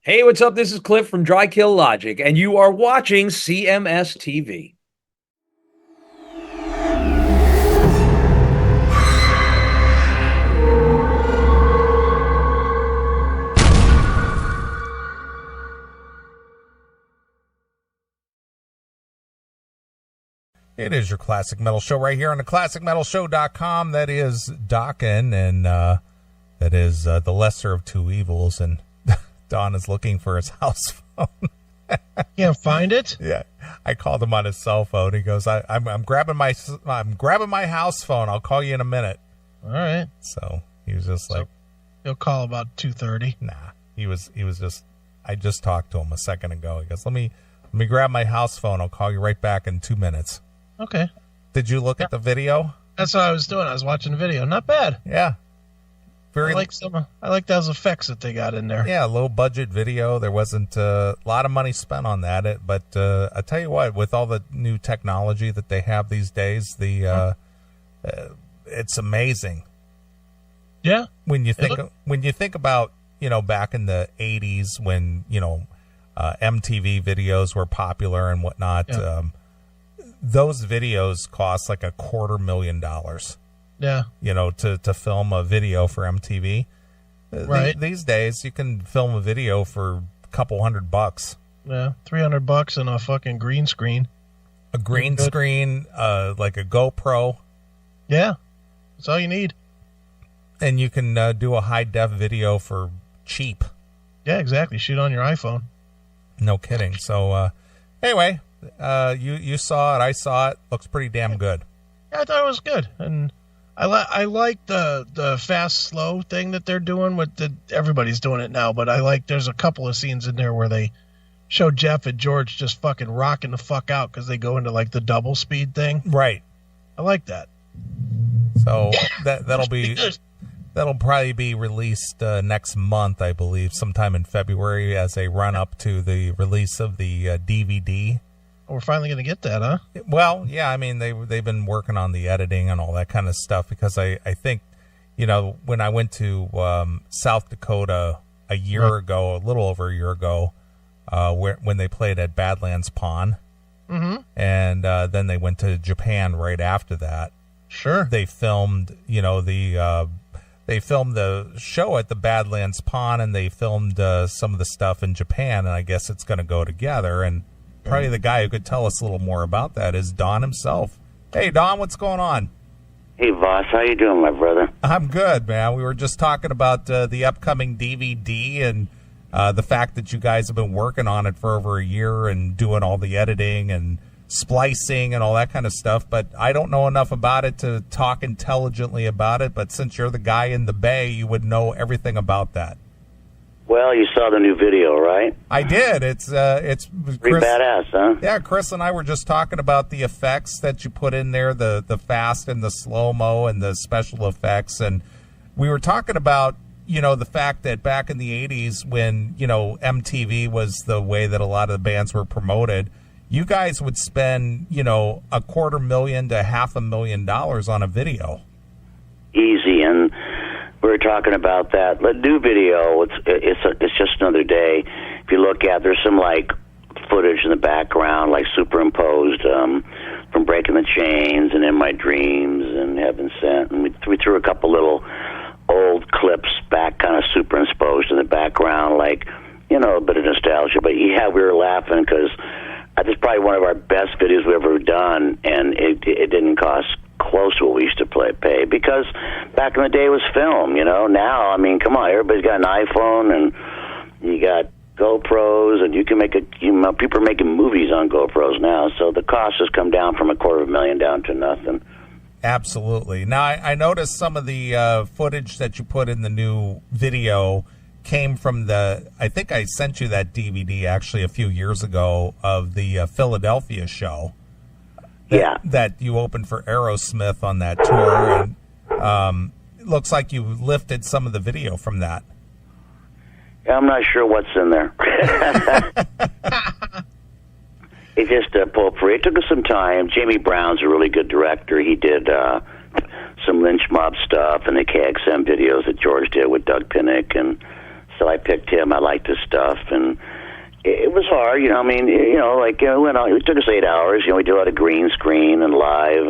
Hey, what's up? This is Cliff from Dry Kill Logic, and you are watching CMS TV. It is your Classic Metal Show right here on the ClassicMetalShow.com. That is Akin, and that is the lesser of two evils, and Don is looking for his house phone. Can't find it? Yeah, I called him on his cell phone. He goes, I'm grabbing my house phone. I'll call you in a minute. All right. So he was just like, he'll call about 2:30. nah. He was just. I just talked to him a second ago. He goes, let me grab my house phone. I'll call you right back in 2 minutes. Okay. Did you look at the video? That's what I was doing. I was watching the video. Not bad. Yeah. I like those effects that they got in there. Yeah, low budget video. There wasn't a lot of money spent on that. But I tell you what, with all the new technology that they have these days, it's amazing. Yeah. When you think about, back in the 80s when, MTV videos were popular and whatnot, Yeah. Those videos cost like $250,000. Yeah. To film a video for MTV. Right. These days, you can film a video for a couple $100. Yeah. $300 and a fucking green screen. A green screen, like a GoPro. Yeah. That's all you need. And you can do a high-def video for cheap. Yeah, exactly. Shoot on your iPhone. No kidding. So, anyway, you saw it. I saw it. Looks pretty damn good. Yeah, I thought it was good. And I like the fast slow thing that they're doing everybody's doing it now, but there's a couple of scenes in there where they show Jeff and George just fucking rocking the fuck out because they go into like the double speed thing. Right. I like that. So that'll probably be released next month, I believe, sometime in February as a run up to the release of the DVD. We're finally going to get that, huh? Well, yeah, I mean, they've been working on the editing and all that kind of stuff because I think, when I went to South Dakota a little over a year ago, when they played at Badlands Pond, mm-hmm. and then they went to Japan right after that. Sure. They filmed, they filmed the show at the Badlands Pond, and they filmed some of the stuff in Japan, and I guess it's going to go together, and probably the guy who could tell us a little more about that is Don himself. Hey, Don, what's going on? Hey, Voss, how you doing, my brother? I'm good, man. We were just talking about the upcoming DVD and the fact that you guys have been working on it for over a year and doing all the editing and splicing and all that kind of stuff, but I don't know enough about it to talk intelligently about it, but since you're the guy in the Bay, you would know everything about that. Well, you saw the new video, right? I did. It's pretty badass, huh? Yeah, Chris and I were just talking about the effects that you put in there, the fast and the slow-mo and the special effects, and we were talking about, the fact that back in the 80s when, MTV was the way that a lot of the bands were promoted, you guys would spend, $250,000 to $500,000 on a video. Easy, and we were talking about that. The new video, it's just another day. If you look at, there's some like footage in the background, like superimposed from Breaking the Chains and In My Dreams and Heaven Sent, and we threw a couple little old clips back, kind of superimposed in the background, like a bit of nostalgia. But yeah, we were laughing because this is probably one of our best videos we've ever done, and it didn't cost close to what we used to pay because back in the day it was film, Now, I mean, come on, everybody's got an iPhone and you got GoPros, and you can people are making movies on GoPros now, so the cost has come down from $250,000 down to nothing. Absolutely. Now, I noticed some of the footage that you put in the new video came from I think I sent you that DVD actually a few years ago of the Philadelphia show. That you opened for Aerosmith on that tour, and it looks like you lifted some of the video from that. Yeah, I'm not sure what's in there. It just pulled free. It took us some time. Jamie Brown's a really good director. He did some lynch mob stuff and the KXM videos that George did with Doug Pinnick and So I picked him. I liked his stuff, and it was hard, you know. I mean, you know, like it took us 8 hours. You know, we did a lot of green screen and live,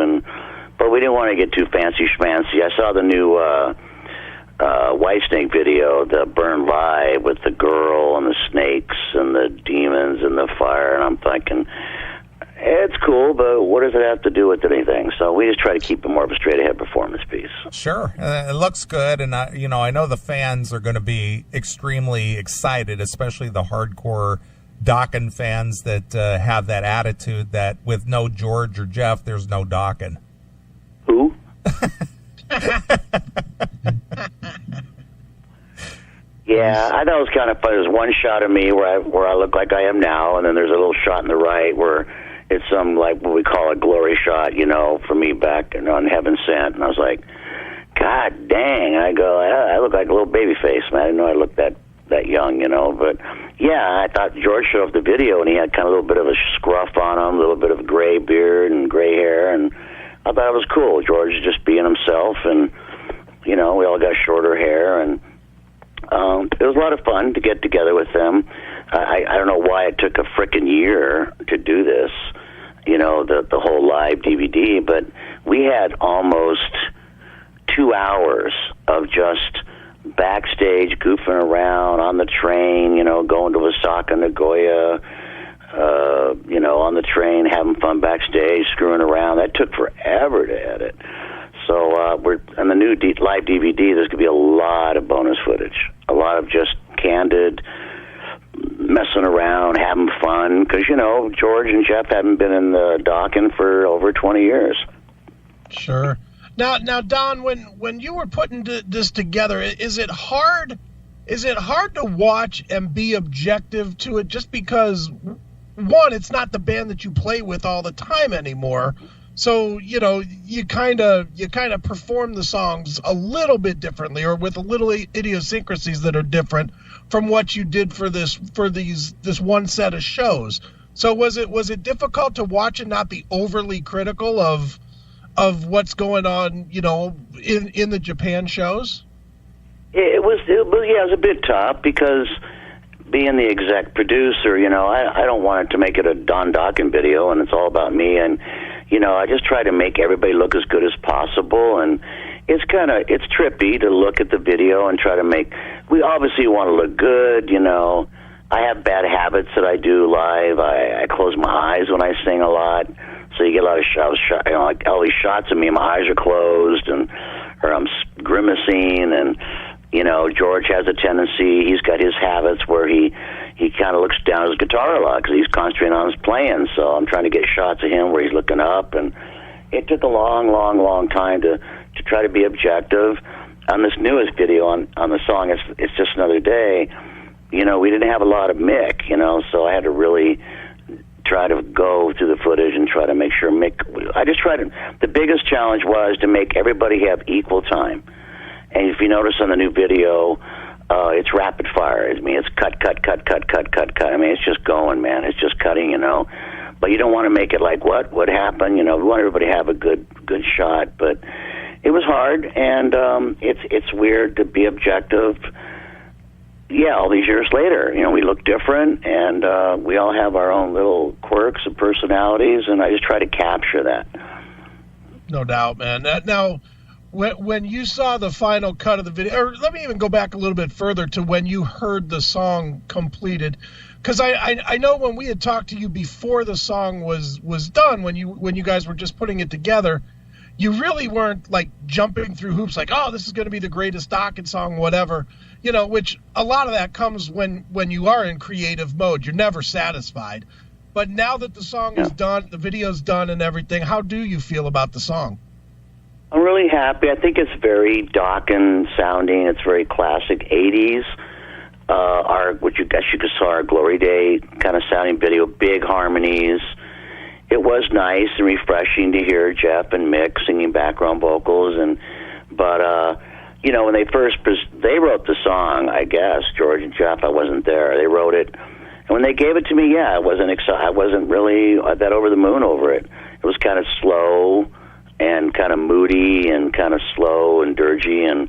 but we didn't want to get too fancy schmancy. I saw the new Whitesnake video, the Burn Live, with the girl and the snakes and the demons and the fire, and I'm thinking, it's cool, but what does it have to do with anything? So we just try to keep it more of a straight-ahead performance piece. Sure. It looks good, and I know the fans are going to be extremely excited, especially the hardcore Dokken fans that have that attitude that with no George or Jeff, there's no Dokken. Who? Yeah, I thought it was kind of fun. There's one shot of me where I look like I am now, and then there's a little shot in the right where it's some, like, what we call a glory shot, you know, for me back on Heaven Sent. And I was like, God dang. I go, I look like a little baby face, man. I didn't know I looked that young, you know. But, yeah, I thought George showed off the video, and he had kind of a little bit of a scruff on him, a little bit of a gray beard and gray hair, and I thought it was cool. George is just being himself, and, you know, we all got shorter hair, and it was a lot of fun to get together with them. I don't know why it took a frickin' year to do this, you know, the whole live DVD, but we had almost 2 hours of just backstage goofing around on the train, you know, going to Osaka, Nagoya, you know, on the train, having fun backstage, screwing around. That took forever to edit. So we're on the new live DVD. There's going to be a lot of bonus footage, a lot of just candid messing around, having fun. Because, you know, George and Jeff haven't been in the Dokken for over 20 years. Sure. Now, Don, when you were putting this together, is it hard? Is it hard to watch and be objective to it? Just because, one, it's not the band that you play with all the time anymore. So, you know, you kind of perform the songs a little bit differently, or with a little idiosyncrasies that are different from what you did for this one set of shows. So was it difficult to watch and not be overly critical of what's going on, you know, in the Japan shows? It was a bit tough because being the exec producer, you know, I don't want it to make it a Don Dokken video and it's all about me, and you know, I just try to make everybody look as good as possible, and it's trippy to look at the video and try to we obviously want to look good, you know. I have bad habits that I do live. I close my eyes when I sing a lot, so you get a lot of shots, you know, like all these shots of me, my eyes are closed, or I'm grimacing, and, you know, George has a tendency, he's got his habits where he kind of looks down at his guitar a lot because he's concentrating on his playing, so I'm trying to get shots of him where he's looking up, and it took a long time to try to be objective. On this newest video, on the song, it's Just Another Day, you know, we didn't have a lot of Mick, you know, so I had to really try to go through the footage and try to make sure the biggest challenge was to make everybody have equal time. And if you notice on the new video, it's rapid fire. I mean, it's cut. I mean, it's just going, man. It's just cutting, you know. But you don't want to make it like, what happened? You know, we want everybody to have a good shot. But it was hard, and it's weird to be objective. Yeah, all these years later, you know, we look different, and we all have our own little quirks and personalities, and I just try to capture that. No doubt, man. Now, when you saw the final cut of the video, or let me even go back a little bit further to when you heard the song completed, because I know when we had talked to you before the song was done, when you guys were just putting it together, you really weren't like jumping through hoops like, oh, this is going to be the greatest Dokken song, whatever, you know, which a lot of that comes when you are in creative mode. You're never satisfied. But now that the song is done, the video's done and everything, how do you feel about the song? I'm really happy. I think it's very Dokken sounding. It's very classic 80s. What you guess you could saw our Glory Day kind of sounding video, big harmonies. It was nice and refreshing to hear Jeff and Mick singing background vocals, but you know, when they wrote the song, I guess George and Jeff, I wasn't there. They wrote it, and when they gave it to me, I wasn't really that over the moon over it. It was kind of slow and kind of moody and kind of slow and dirgy, and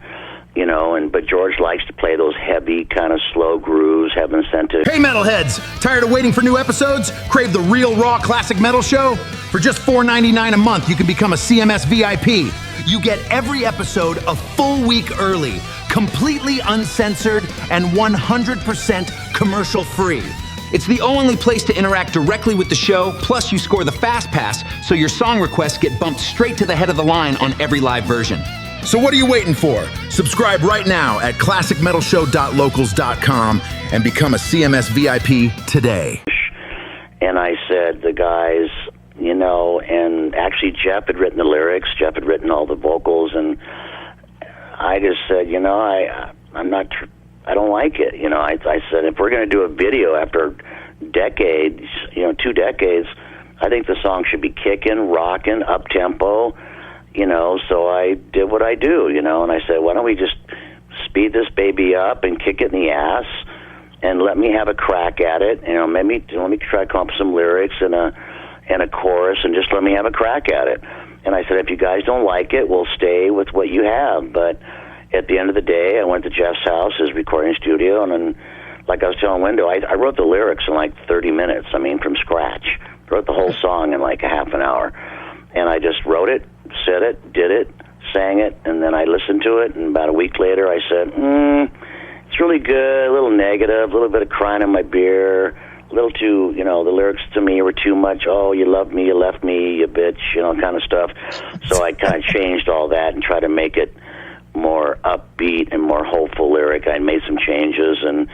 but George likes to play those heavy kind of slow grooves. Heaven Sent to. Hey metalheads, tired of waiting for new episodes? Crave the real raw classic metal show? For just $4.99 a month, you can become a CMS VIP. You get every episode a full week early, completely uncensored, and 100% commercial free. It's the only place to interact directly with the show, plus you score the Fast Pass, so your song requests get bumped straight to the head of the line on every live version. So what are you waiting for? Subscribe right now at classicmetalshow.locals.com and become a CMS VIP today. And I said, the guys, and actually Jeff had written the lyrics, Jeff had written all the vocals, and I just said, I don't like it. I said, if we're going to do a video after decades, 2 decades, I think the song should be kicking, rocking, up-tempo, so I did what I do, and I said, why don't we just speed this baby up and kick it in the ass and let me have a crack at it, maybe let me try to come up with some lyrics and a chorus and just let me have a crack at it. And I said, if you guys don't like it, we'll stay with what you have. But at the end of the day, I went to Jeff's house, his recording studio, and then, like I was telling Wendell, I wrote the lyrics in like 30 minutes, from scratch. Wrote the whole song in like a half an hour. And I just wrote it, said it, did it, sang it, and then I listened to it, and about a week later I said, it's really good, a little negative, a little bit of crying in my beer, a little too, the lyrics to me were too much, oh, you loved me, you left me, you bitch, kind of stuff. So I kind of changed all that and tried to make it more upbeat and more hopeful lyric. I made some changes, and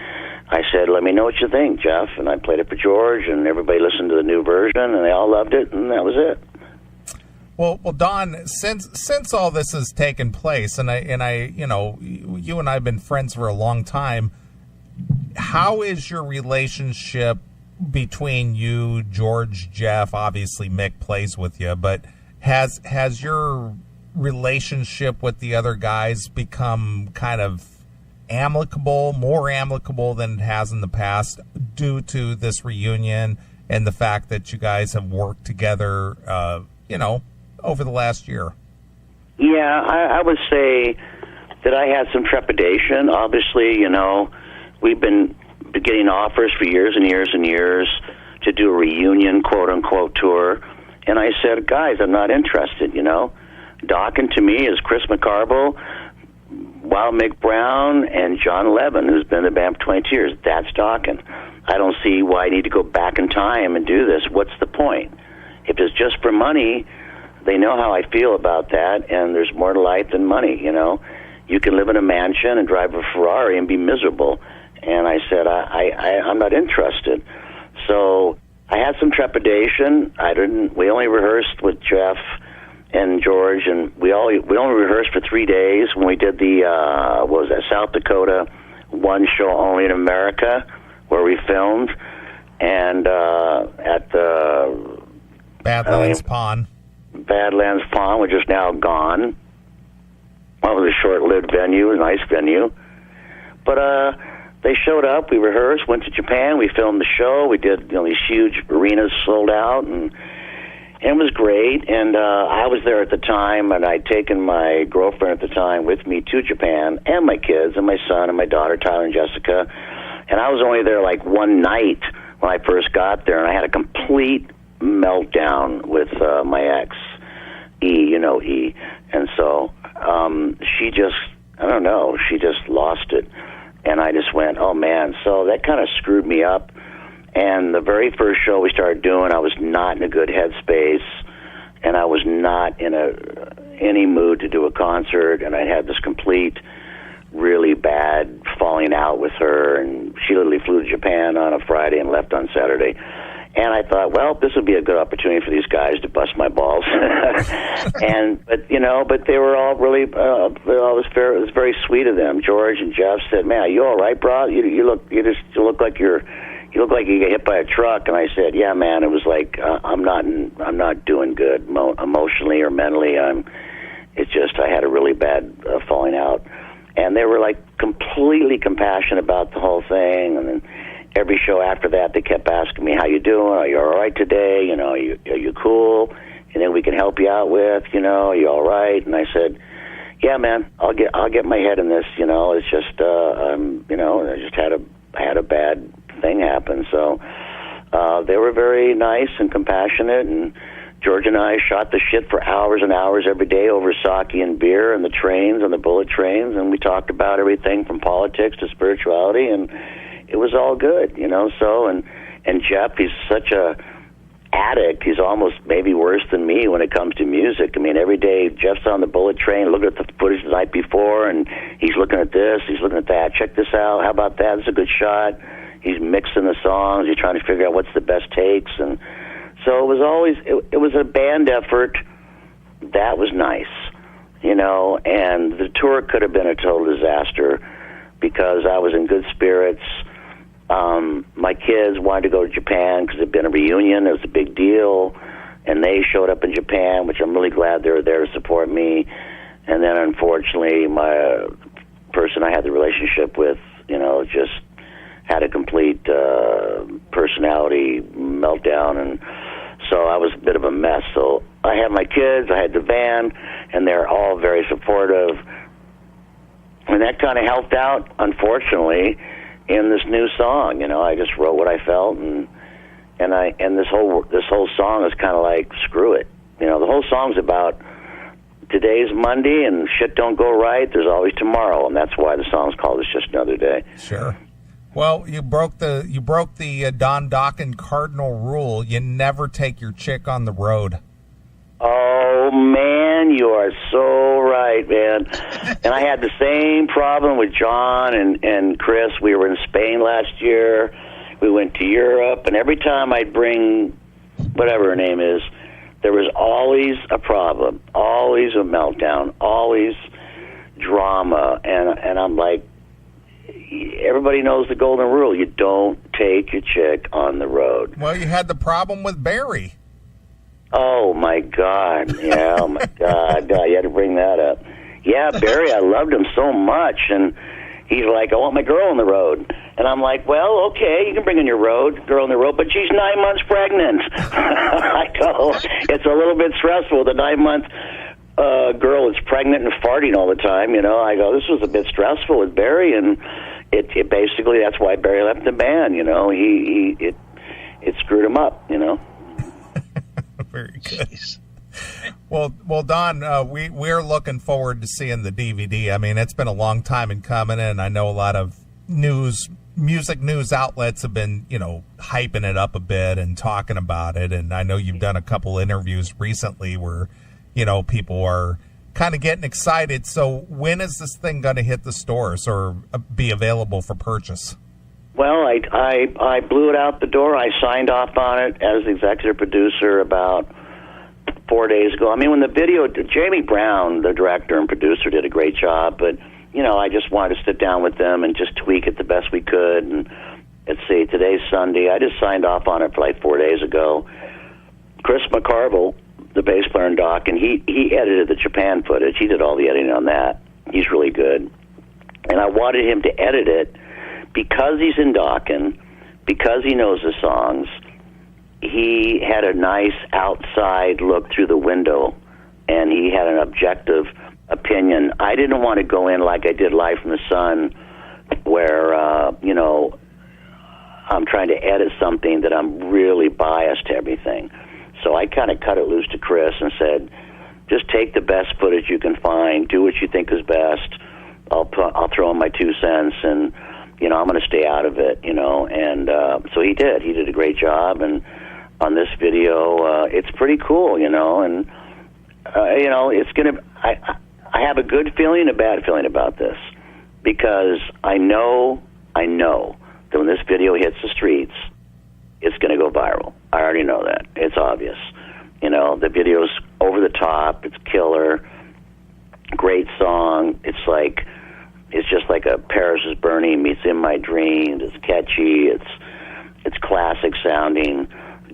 I said, let me know what you think, Jeff. And I played it for George, and everybody listened to the new version, and they all loved it, and that was it. Well, Don, since all this has taken place, and I, you and I have been friends for a long time, how is your relationship between you, George, Jeff? Obviously, Mick plays with you, but has your relationship with the other guys become kind of more amicable than it has in the past due to this reunion and the fact that you guys have worked together, over the last year? Yeah, I would say that I had some trepidation. Obviously, we've been getting offers for years and years and years to do a reunion, quote-unquote, tour. And I said, guys, I'm not interested, Dokken to me is Chris McCarville, Wild Mick Brown, and John Levin, who's been in the band for 22 years. That's Dokken. I don't see why I need to go back in time and do this. What's the point? If it's just for money, they know how I feel about that, and there's more to life than money, You can live in a mansion and drive a Ferrari and be miserable. And I said, I'm not interested. So I had some trepidation. We only rehearsed with Jeff and George, and we only rehearsed for 3 days when we did the, South Dakota One Show Only in America, where we filmed, and at the Badlands Pond, which is now gone. Well, it was a short-lived venue, a nice venue. But they showed up, we rehearsed, went to Japan, we filmed the show, we did these huge arenas sold out, and it was great. And I was there at the time, and I'd taken my girlfriend at the time with me to Japan, and my kids, and my son, and my daughter, Tyler and Jessica. And I was only there like one night when I first got there, and I had a complete meltdown with my ex, E. And so she just lost it. And I just went, oh, man. So that kind of screwed me up. And the very first show we started doing, I was not in a good headspace, and I was not in any mood to do a concert, and I had this complete, really bad falling out with her, and she literally flew to Japan on a Friday and left on Saturday. And I thought, well, this would be a good opportunity for these guys to bust my balls. But they were all really, it was very sweet of them. George and Jeff said, "Man, are you all right, bro? You look like you get hit by a truck." And I said, "Yeah, man." It was like I'm not doing good emotionally or mentally. It's just I had a really bad falling out, and they were like completely compassionate about the whole thing. And then every show after that, they kept asking me, "How you doing? Are you all right today? Are you cool? And then we can help you out with, are you all right?" And I said, Yeah, man, I'll get my head in this. It's just I just had a bad thing happen. So they were very nice and compassionate, and George and I shot the shit for hours and hours every day over sake and beer and the trains and the bullet trains, and we talked about everything from politics to spirituality, and it was all good, So and Jeff, he's such a addict. He's almost maybe worse than me when it comes to music. I mean, every day Jeff's on the bullet train, looking at the footage the night before, and he's looking at this, he's looking at that. Check this out. How about that? It's a good shot. He's mixing the songs. He's trying to figure out what's the best takes, and so it was always it was a band effort. That was nice, And the tour could have been a total disaster because I was in good spirits. My kids wanted to go to Japan because it'd been a reunion. It was a big deal, and they showed up in Japan, which I'm really glad they were there to support me. And then, unfortunately, my person I had the relationship with, just had a complete personality meltdown, and so I was a bit of a mess. So I had my kids, I had the van, and they're all very supportive. And that kind of helped out, unfortunately, in this new song. I just wrote what I felt, and this whole song is kind of like, screw it. The whole song's about today's Monday and shit don't go right. There's always tomorrow, and that's why the song's called It's Just Another Day. Sure. Well, you broke the Don Dokken cardinal rule. You never take your chick on the road. Oh, man, you are so right, man. And I had the same problem with John and Chris. We were in Spain last year. We went to Europe, and every time I'd bring whatever her name is, there was always a problem, always a meltdown, always drama. And I'm like, everybody knows the golden rule. You don't take your chick on the road. Well, you had the problem with Barry. Oh, my God. Yeah, oh, my God. You had to bring that up. Yeah, Barry, I loved him so much. And he's like, I want my girl on the road. And I'm like, well, okay, you can bring in your girl on the road, but she's 9 months pregnant. I go, it's a little bit stressful. The 9-month girl is pregnant and farting all the time. I go, this was a bit stressful with Barry, and it basically, that's why Barry left the band. It screwed him up. Very good. Well, Don, we're looking forward to seeing the DVD. I mean, it's been a long time in coming, and I know a lot of music news outlets have been, hyping it up a bit and talking about it. And I know you've done a couple interviews recently where, people are kind of getting excited. So when is this thing going to hit the stores or be available for purchase? Well, I blew it out the door. I signed off on it as executive producer about 4 days ago. I mean, when the video, Jamie Brown, the director and producer, did a great job, but, I just wanted to sit down with them and just tweak it the best we could. And let's see, today's Sunday. I just signed off on it for like 4 days ago. Chris McCarville, the bass player in Doc, and he edited the Japan footage. He did all the editing on that. He's really good. And I wanted him to edit it because he's in Dokken, because he knows the songs. He had a nice outside look through the window, and he had an objective opinion. I didn't want to go in like I did Live from the Sun, where, I'm trying to edit something that I'm really biased to everything. So I kind of cut it loose to Chris and said, just take the best footage you can find, do what you think is best. I'll throw in my 2 cents, and, I'm going to stay out of it, And so he did. He did a great job, and on this video, it's pretty cool, and, it's going to... I have a good feeling and a bad feeling about this because I know that when this video hits the streets, it's going to go viral. I already know that. It's obvious. The video's over the top. It's killer. Great song. It's just like a Paris is Burning meets In My Dreams. It's catchy. It's classic sounding.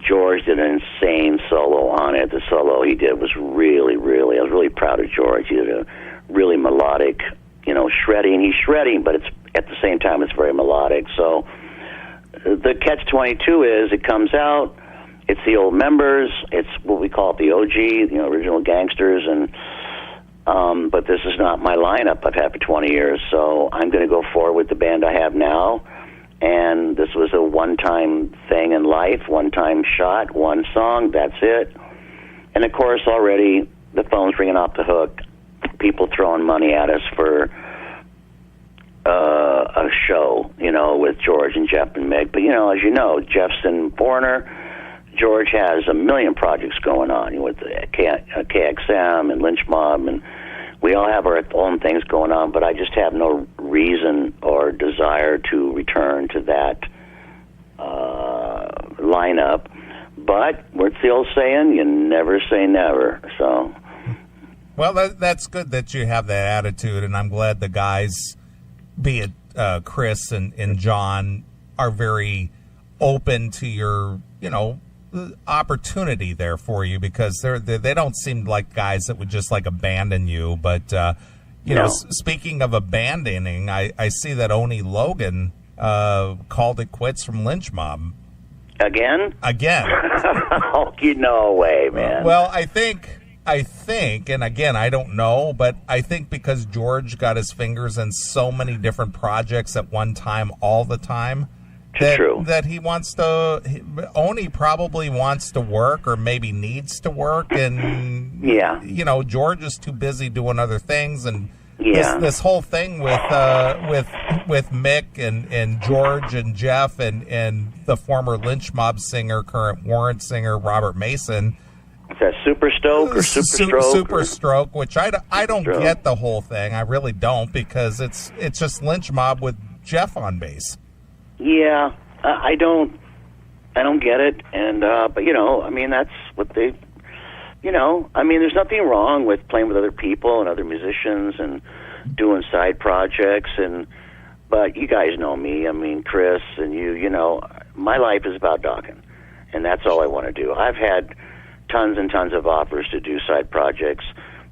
George did an insane solo on it. The solo he did was really, I was really proud of George. He did a really melodic, shredding. He's shredding, but it's at the same time it's very melodic. So the catch-22 is it comes out, it's the old members, it's what we call it the OG, original gangsters, and But this is not my lineup I've had for 20 years, so I'm going to go forward with the band I have now. And this was a one-time thing in life, one-time shot, one song, that's it. And, of course, already the phone's ringing off the hook. People throwing money at us for a show, with George and Jeff and Mick. But, as you know, Jeff's in Foreigner. George has a million projects going on with KXM and Lynch Mob, and we all have our own things going on, but I just have no reason or desire to return to that lineup. But what's the old saying? You never say never. So, well, that's good that you have that attitude, and I'm glad the guys, be it Chris and John, are very open to your, opportunity there for you, because they don't seem like guys that would just abandon you. But speaking of abandoning, I see that Oni Logan called it quits from Lynch Mob again. Oh, no way, man. Well, I think, and again, I don't know, but I think because George got his fingers in so many different projects at one time, all the time, that he wants to, Oni probably wants to work, or maybe needs to work, and George is too busy doing other things, and this whole thing with Mick and George and Jeff and the former Lynch Mob singer, current Warrant singer Robert Mason. Is that Super Stroke or Super Stroke? Super Stroke, which I don't get the whole thing. I really don't, because it's just Lynch Mob with Jeff on bass. Yeah, I don't get it, and but that's what they, there's nothing wrong with playing with other people and other musicians and doing side projects, but you guys know me. I mean, Chris and you know, my life is about docking, and that's all I want to do. I've had tons and tons of offers to do side projects.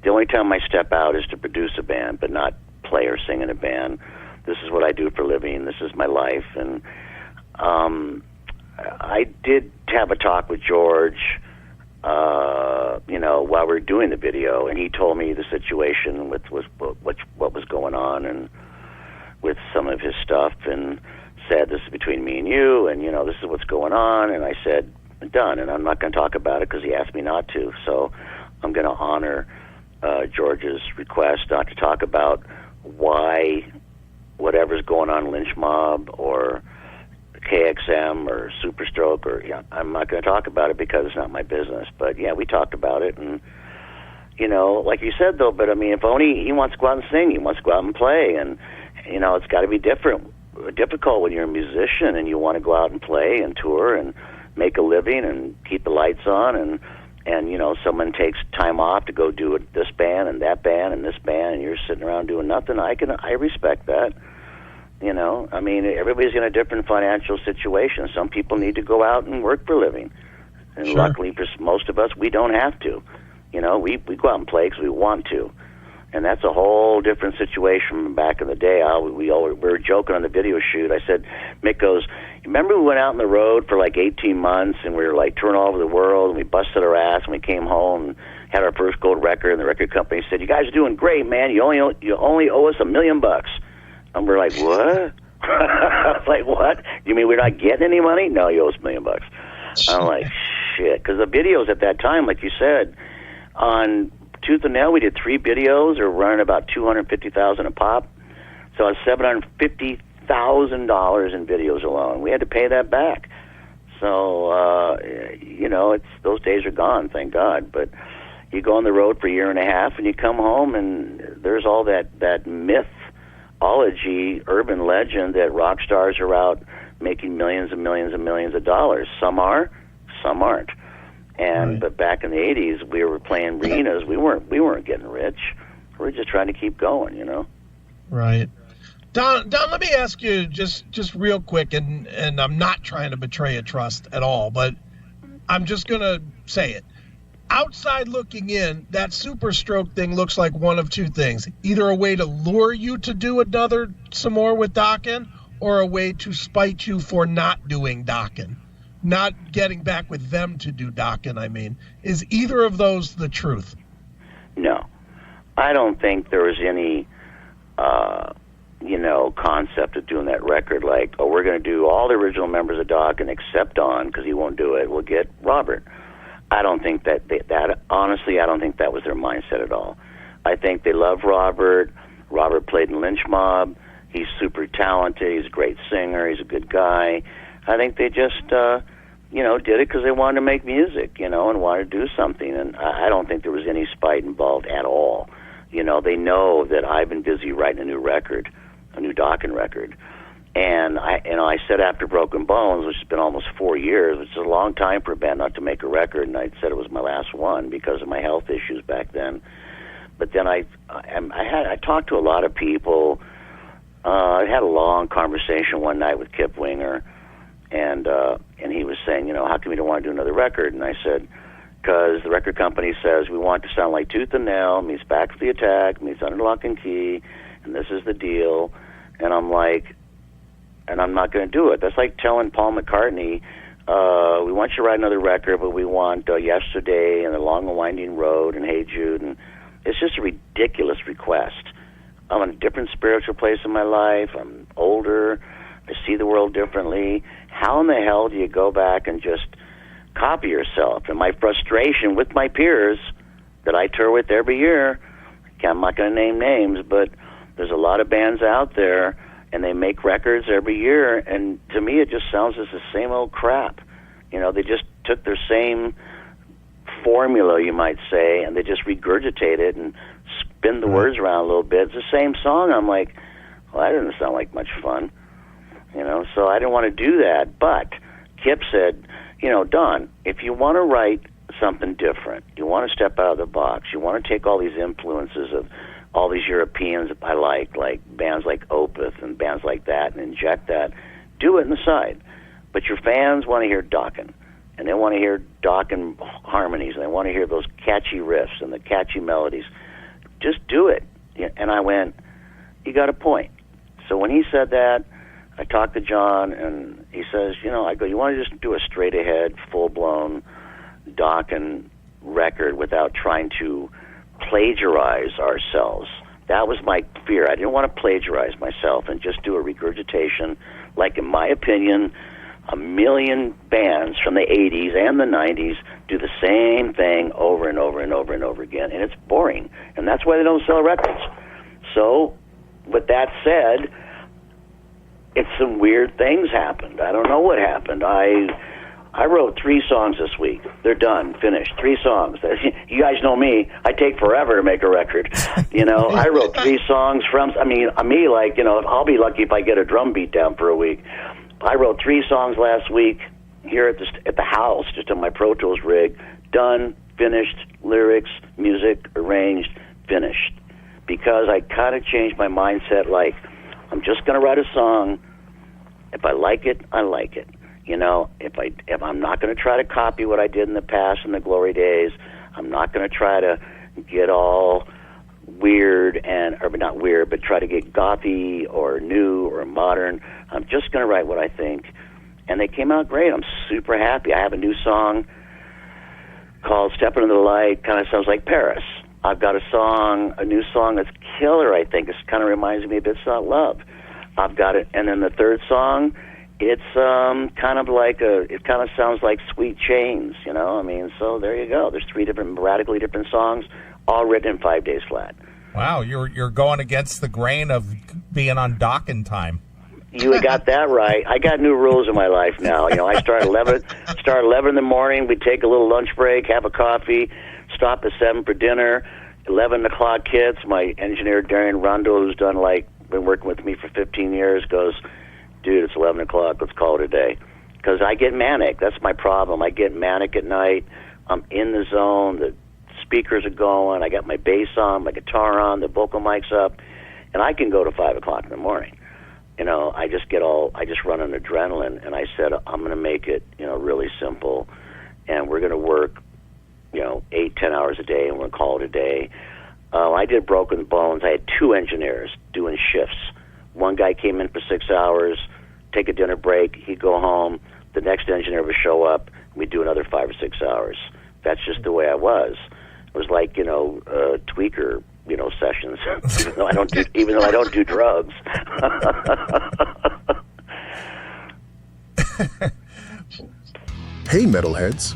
The only time I step out is to produce a band, but not play or sing in a band. This is what I do for a living. This is my life. And I did have a talk with George, while we were doing the video, and he told me the situation with what was going on and with some of his stuff, and said, this is between me and you, and, this is what's going on. And I said, done, and I'm not going to talk about it because he asked me not to. So I'm going to honor George's request not to talk about why whatever's going on in Lynch Mob or KXM or Superstroke, or I'm not going to talk about it because it's not my business. But we talked about it, and like you said though. But I mean, if only he wants to go out and sing, he wants to go out and play, and it's got to be difficult when you're a musician and you want to go out and play and tour and make a living and keep the lights on, and someone takes time off to go do this band and that band and this band, and you're sitting around doing nothing. I respect that. I mean, everybody's in a different financial situation. Some people need to go out and work for a living, and Sure. Luckily for most of us, we don't have to. We go out and play because we want to, and that's a whole different situation from back in the day. We were joking on the video shoot. I said, Mick goes, remember we went out on the road for 18 months, and we were touring all over the world, and we busted our ass, and we came home and had our first gold record, and the record company said, you guys are doing great, man. You only owe us $1 million. And we're like, what? I was like, what? You mean we're not getting any money? No, you owe us $1 million. I'm like, shit. Because the videos at that time, like you said, on Tooth and Nail, we did 3 videos. They're running about $250,000 a pop. So it's $750,000 in videos alone. We had to pay that back. So, it's those days are gone, thank God. But you go on the road for a year and a half, and you come home, and there's all that mythology, urban legend that rock stars are out making millions and millions and millions of dollars. Some are, some aren't. And Right. But back in the 80s, we were playing arenas. We weren't getting rich. We were just trying to keep going, Right. Don, let me ask you just real quick, and I'm not trying to betray a trust at all, but I'm just going to say it. Outside looking in, that Super Stroke thing looks like one of two things. Either a way to lure you to do some more with Dokken, or a way to spite you for not doing Dokken. Not getting back with them to do Dokken, I mean. Is either of those the truth? No. I don't think there was any, concept of doing that record like, oh, we're going to do all the original members of Dokken except Don because he won't do it. We'll get Robert. I don't think that honestly, I don't think that was their mindset at all. I think they love Robert. Robert played in Lynch Mob. He's super talented. He's a great singer. He's a good guy. I think they just, did it because they wanted to make music, and wanted to do something. And I don't think there was any spite involved at all. They know that I've been busy writing a new record, a new Dokken record. And I said after Broken Bones, which has been almost 4 years, which is a long time for a band not to make a record, and I said it was my last one because of my health issues back then. But then I talked to a lot of people. I had a long conversation one night with Kip Winger, and he was saying, how come you don't want to do another record? And I said, because the record company says we want to sound like Tooth and Nail meets Back to the Attack meets Under Lock and Key, and this is the deal. And I'm like, and I'm not going to do it. That's like telling Paul McCartney, we want you to write another record, but we want Yesterday and The Long and Winding Road and Hey Jude. And it's just a ridiculous request. I'm in a different spiritual place in my life. I'm older. I see the world differently. How in the hell do you go back and just copy yourself? And my frustration with my peers that I tour with every year, I'm not going to name names, but there's a lot of bands out there, and they make records every year, and to me it just sounds as the same old crap. They just took their same formula, you might say, and they just regurgitate it and spin the words around a little bit. It's the same song. I'm like, well, that doesn't sound like much fun. So I didn't want to do that. But Kip said, Don, if you want to write something different, you want to step out of the box, you want to take all these influences of all these Europeans I like bands like Opeth and bands like that, and inject that, do it in the side. But your fans want to hear Dokken, and they want to hear Dokken harmonies, and they want to hear those catchy riffs and the catchy melodies. Just do it. And I went, you got a point. So when he said that, I talked to John, and he says, I go, you want to just do a straight-ahead, full-blown Dokken record without trying to plagiarize ourselves. That was my fear. I didn't want to plagiarize myself and just do a regurgitation. Like, in my opinion, a million bands from the 80s and the 90s do the same thing over and over and over and over again, and it's boring. And that's why they don't sell records. So, with that said, some weird things happened. I don't know what happened. I wrote 3 songs this week. They're done, finished. 3 songs. You guys know me. I take forever to make a record. I wrote 3 songs I'll be lucky if I get a drum beat down for a week. I wrote 3 songs last week here at the house, just on my Pro Tools rig. Done, finished, lyrics, music, arranged, finished. Because I kind of changed my mindset, like, I'm just going to write a song. If I like it, I like it. If I'm not going to try to copy what I did in the past in the glory days, I'm not going to try to get all weird or not weird, but try to get gothy or new or modern. I'm just going to write what I think. And they came out great. I'm super happy. I have a new song called Step Into the Light. Kind of sounds like Paris. I've got a new song that's killer, I think. It kind of reminds me of It's Not Love. I've got it. And then the third song, it's it kind of sounds like Sweet Chains, so there you go. There's 3 radically different songs, all written in 5 days flat. Wow, you're going against the grain of being on Dokken time. You got that right. I got new rules in my life now. I start 11 in the morning. We take a little lunch break, have a coffee, stop at 7 for dinner. 11 o'clock hits. My engineer Darian Rundle, who's been working with me for 15 years, goes, dude, it's 11 o'clock. Let's call it a day. Because I get manic. That's my problem. I get manic at night. I'm in the zone. The speakers are going. I got my bass on, my guitar on, the vocal mic's up, and I can go to 5 o'clock in the morning. I just run on adrenaline, and I said, I'm going to make it, really simple, and we're going to work, 8-10 hours a day, and we're going to call it a day. I did Broken Bones. I had 2 engineers doing shifts. One guy came in for 6 hours, take a dinner break, he'd go home. The next engineer would show up, and we'd do another 5 or 6 hours. That's just the way I was. It was like, Tweaker sessions, even though I don't do drugs. Hey, metalheads.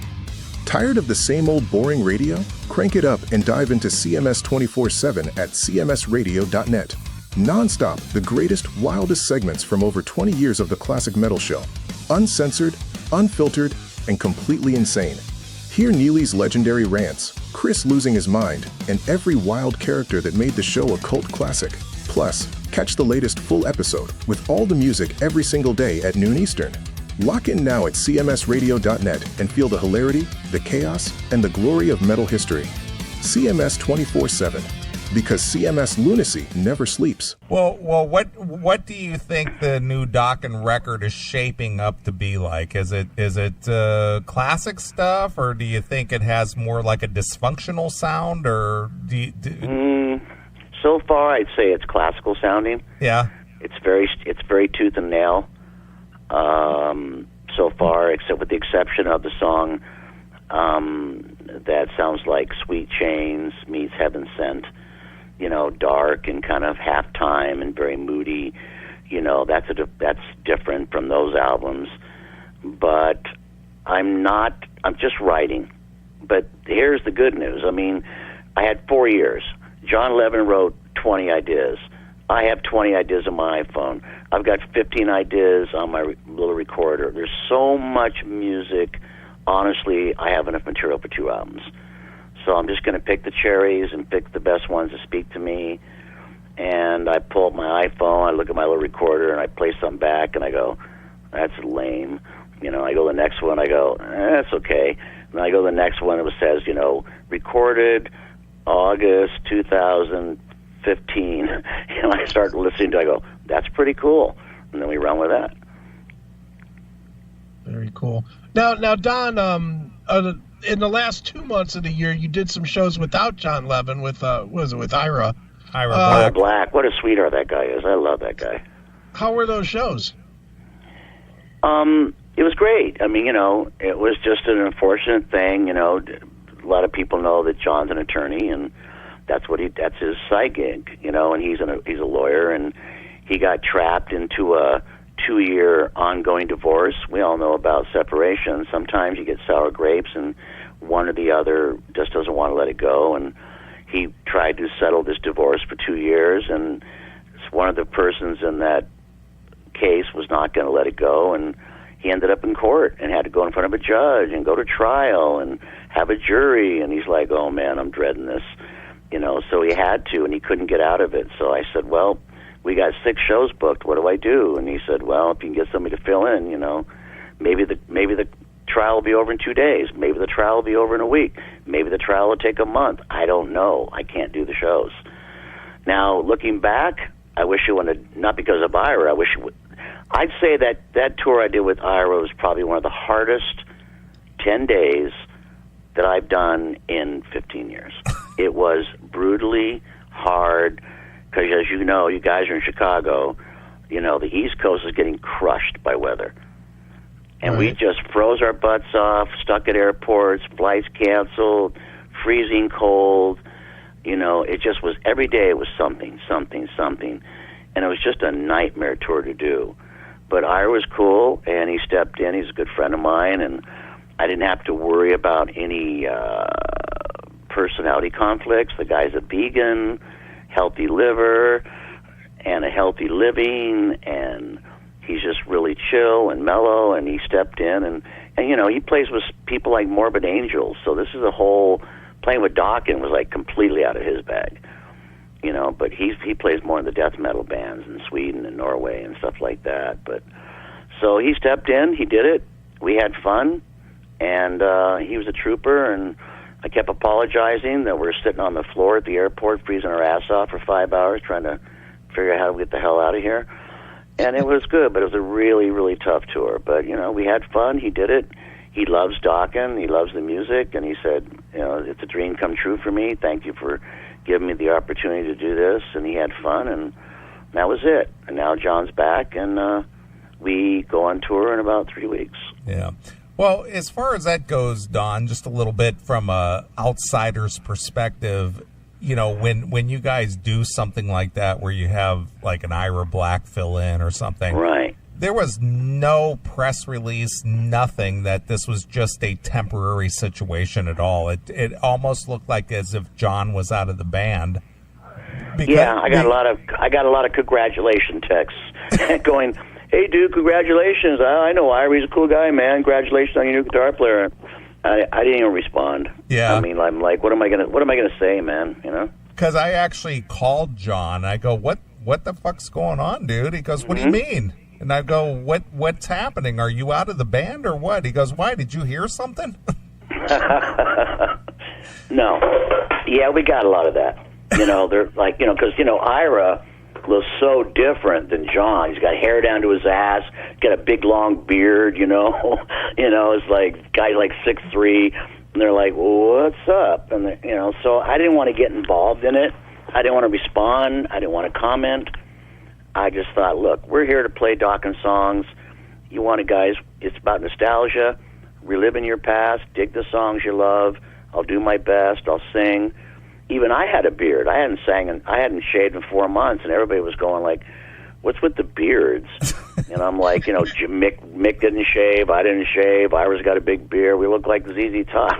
Tired of the same old boring radio? Crank it up and dive into CMS 24/7 at cmsradio.net. Non-stop, the greatest, wildest segments from over 20 years of the classic metal show. Uncensored, unfiltered, and completely insane. Hear Neely's legendary rants, Chris losing his mind, and every wild character that made the show a cult classic. Plus, catch the latest full episode with all the music every single day at noon Eastern. Lock in now at cmsradio.net and feel the hilarity, the chaos, and the glory of metal history. CMS 24/7, because CMS lunacy never sleeps. Well, what do you think the new Dokken record is shaping up to be like? Is it classic stuff, or do you think it has more like a dysfunctional sound, or so far I'd say it's classical sounding. Yeah, it's very tooth and nail. So far, except with the exception of the song that sounds like Sweet Chains meets Heaven Sent, dark and kind of halftime and very moody. That's different from those albums. But I'm just writing. But here's the good news. I mean, I had 4 years. John Levin wrote 20 ideas. I have 20 ideas on my iPhone. I've got 15 ideas on my little recorder. There's so much music. Honestly, I have enough material for 2 albums. So I'm just going to pick the cherries and pick the best ones to speak to me. And I pull up my iPhone, I look at my little recorder, and I play something back, and I go, that's lame. I go to the next one, I go, that's okay. And I go to the next one, it says, recorded August 2015. And I start listening to it, I go, that's pretty cool. And then we run with that. Very cool. Now, Don, in the last 2 months of the year, you did some shows without John Levin with with Ira? Ira Black. What a sweetheart that guy is. I love that guy. How were those shows? It was great. I mean, it was just an unfortunate thing. A lot of people know that John's an attorney, and that's his side gig. And he's a lawyer, and he got trapped into a 2-year ongoing divorce. We all know about separation. Sometimes you get sour grapes, and one or the other just doesn't want to let it go. And he tried to settle this divorce for 2 years, and one of the persons in that case was not going to let it go, and he ended up in court and had to go in front of a judge and go to trial and have a jury. And he's like, oh man, I'm dreading this. So he had to, and he couldn't get out of it. So I said, well, we got 6 shows booked. What do I do? And he said, well, if you can get somebody to fill in, maybe the trial will be over in 2 days. Maybe the trial will be over in a week. Maybe the trial will take a month. I don't know. I can't do the shows. Now, looking back, I wish it would, not because of Ira. I'd say that tour I did with Ira was probably one of the hardest 10 days that I've done in 15 years. It was brutally hard because, as you know, you guys are in Chicago, the East Coast is getting crushed by weather. And we just froze our butts off, stuck at airports, flights canceled, freezing cold. It just was, every day it was something. And it was just a nightmare tour to do. But Ira was cool, and he stepped in. He's a good friend of mine, and I didn't have to worry about any personality conflicts. The guy's a vegan, healthy liver, and a healthy living, and he's just really chill and mellow, and he stepped in, and he plays with people like Morbid Angels, so this is a whole, playing with Dokken was like completely out of his bag, but he plays more in the death metal bands in Sweden and Norway and stuff like that, but so he stepped in, he did it, we had fun, and he was a trooper, and I kept apologizing that we're sitting on the floor at the airport freezing our ass off for 5 hours trying to figure out how to get the hell out of here. And it was good, but it was a really, really tough tour. But, we had fun. He did it. He loves Dokken. He loves the music. And he said, it's a dream come true for me. Thank you for giving me the opportunity to do this. And he had fun, and that was it. And now John's back, and we go on tour in about 3 weeks. Yeah. Well, as far as that goes, Don, just a little bit from a outsider's perspective, when you guys do something like that where you have like an Ira Black fill in or something, Right. there was no press release, nothing that this was just a temporary situation at all. It almost looked like as if John was out of the band. Yeah, I got a lot of congratulation texts going, "Hey, dude, congratulations! I know Iri's a cool guy, man. Congratulations on your new guitar player." I didn't even respond. Yeah. I mean, I'm like, what am I gonna say, man? You know? Because I actually called John. I go, what the fuck's going on, dude? He goes, what do you mean? And I go, what's happening? Are you out of the band or what? He goes, why? Did you hear something? No. Yeah, we got a lot of that. They're like, because, Ira was so different than John. He's got hair down to his ass, got a big long beard, it's like guy like 6'3", and they're like, what's up? And so I didn't want to get involved in it. I didn't want to respond. I didn't want to comment. I just thought, look, we're here to play Dawkins songs. You want it, guys? It's about nostalgia, reliving your past, dig the songs you love. I'll do my best. I'll sing. Even I had a beard. I hadn't shaved in 4 months, and everybody was going like, "What's with the beards?" And I'm like, Mick didn't shave. I didn't shave. Ira's got a big beard. We look like ZZ Top,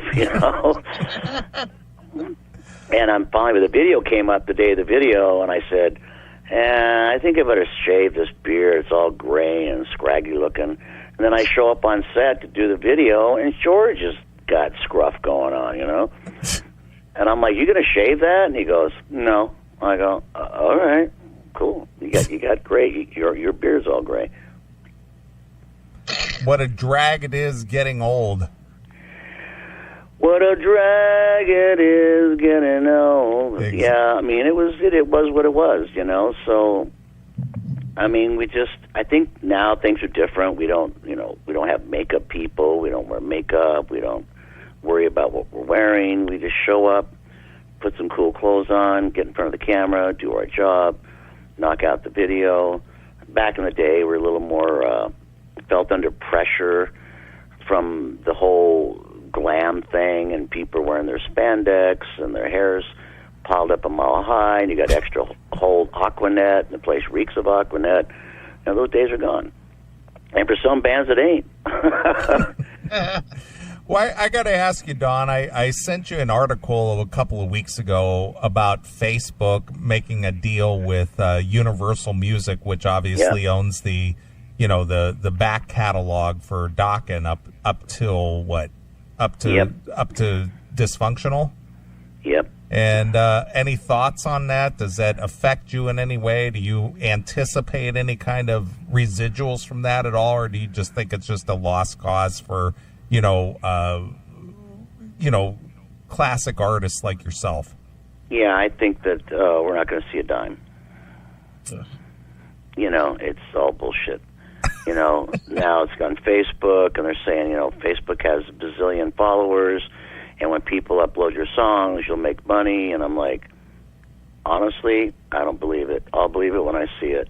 And I'm finally, the video came up the day of the video, and I said, I think I better shave this beard. It's all gray and scraggy looking. And then I show up on set to do the video, and George has got scruff going on, And I'm like, you gonna shave that? And he goes, no. I go, all right, cool. You got gray. Your beard's all gray. What a drag it is getting old. What a drag it is getting old. Exactly. Yeah, I mean, it was what it was, So, I mean, I think now things are different. We don't have makeup people. We don't wear makeup. We don't worry about what we're wearing. We just show up, put some cool clothes on, get in front of the camera, do our job, knock out the video. Back in the day, we were a little more felt under pressure from the whole glam thing, and people wearing their spandex and their hair's piled up a mile high, and you got extra whole Aquanet, and the place reeks of Aquanet. Those days are gone. And for some bands, it ain't. Well, I got to ask you, Don, I sent you an article a couple of weeks ago about Facebook making a deal with Universal Music, which obviously owns the back catalog for Dokken up till what? Up to Dysfunctional? Yep. And any thoughts on that? Does that affect you in any way? Do you anticipate any kind of residuals from that at all, or do you just think it's just a lost cause for classic artists like yourself? Yeah, I think that we're not going to see a dime. It's all bullshit. Now it's on Facebook, and they're saying, Facebook has a bazillion followers, and when people upload your songs, you'll make money. And I'm like, honestly, I don't believe it. I'll believe it when I see it.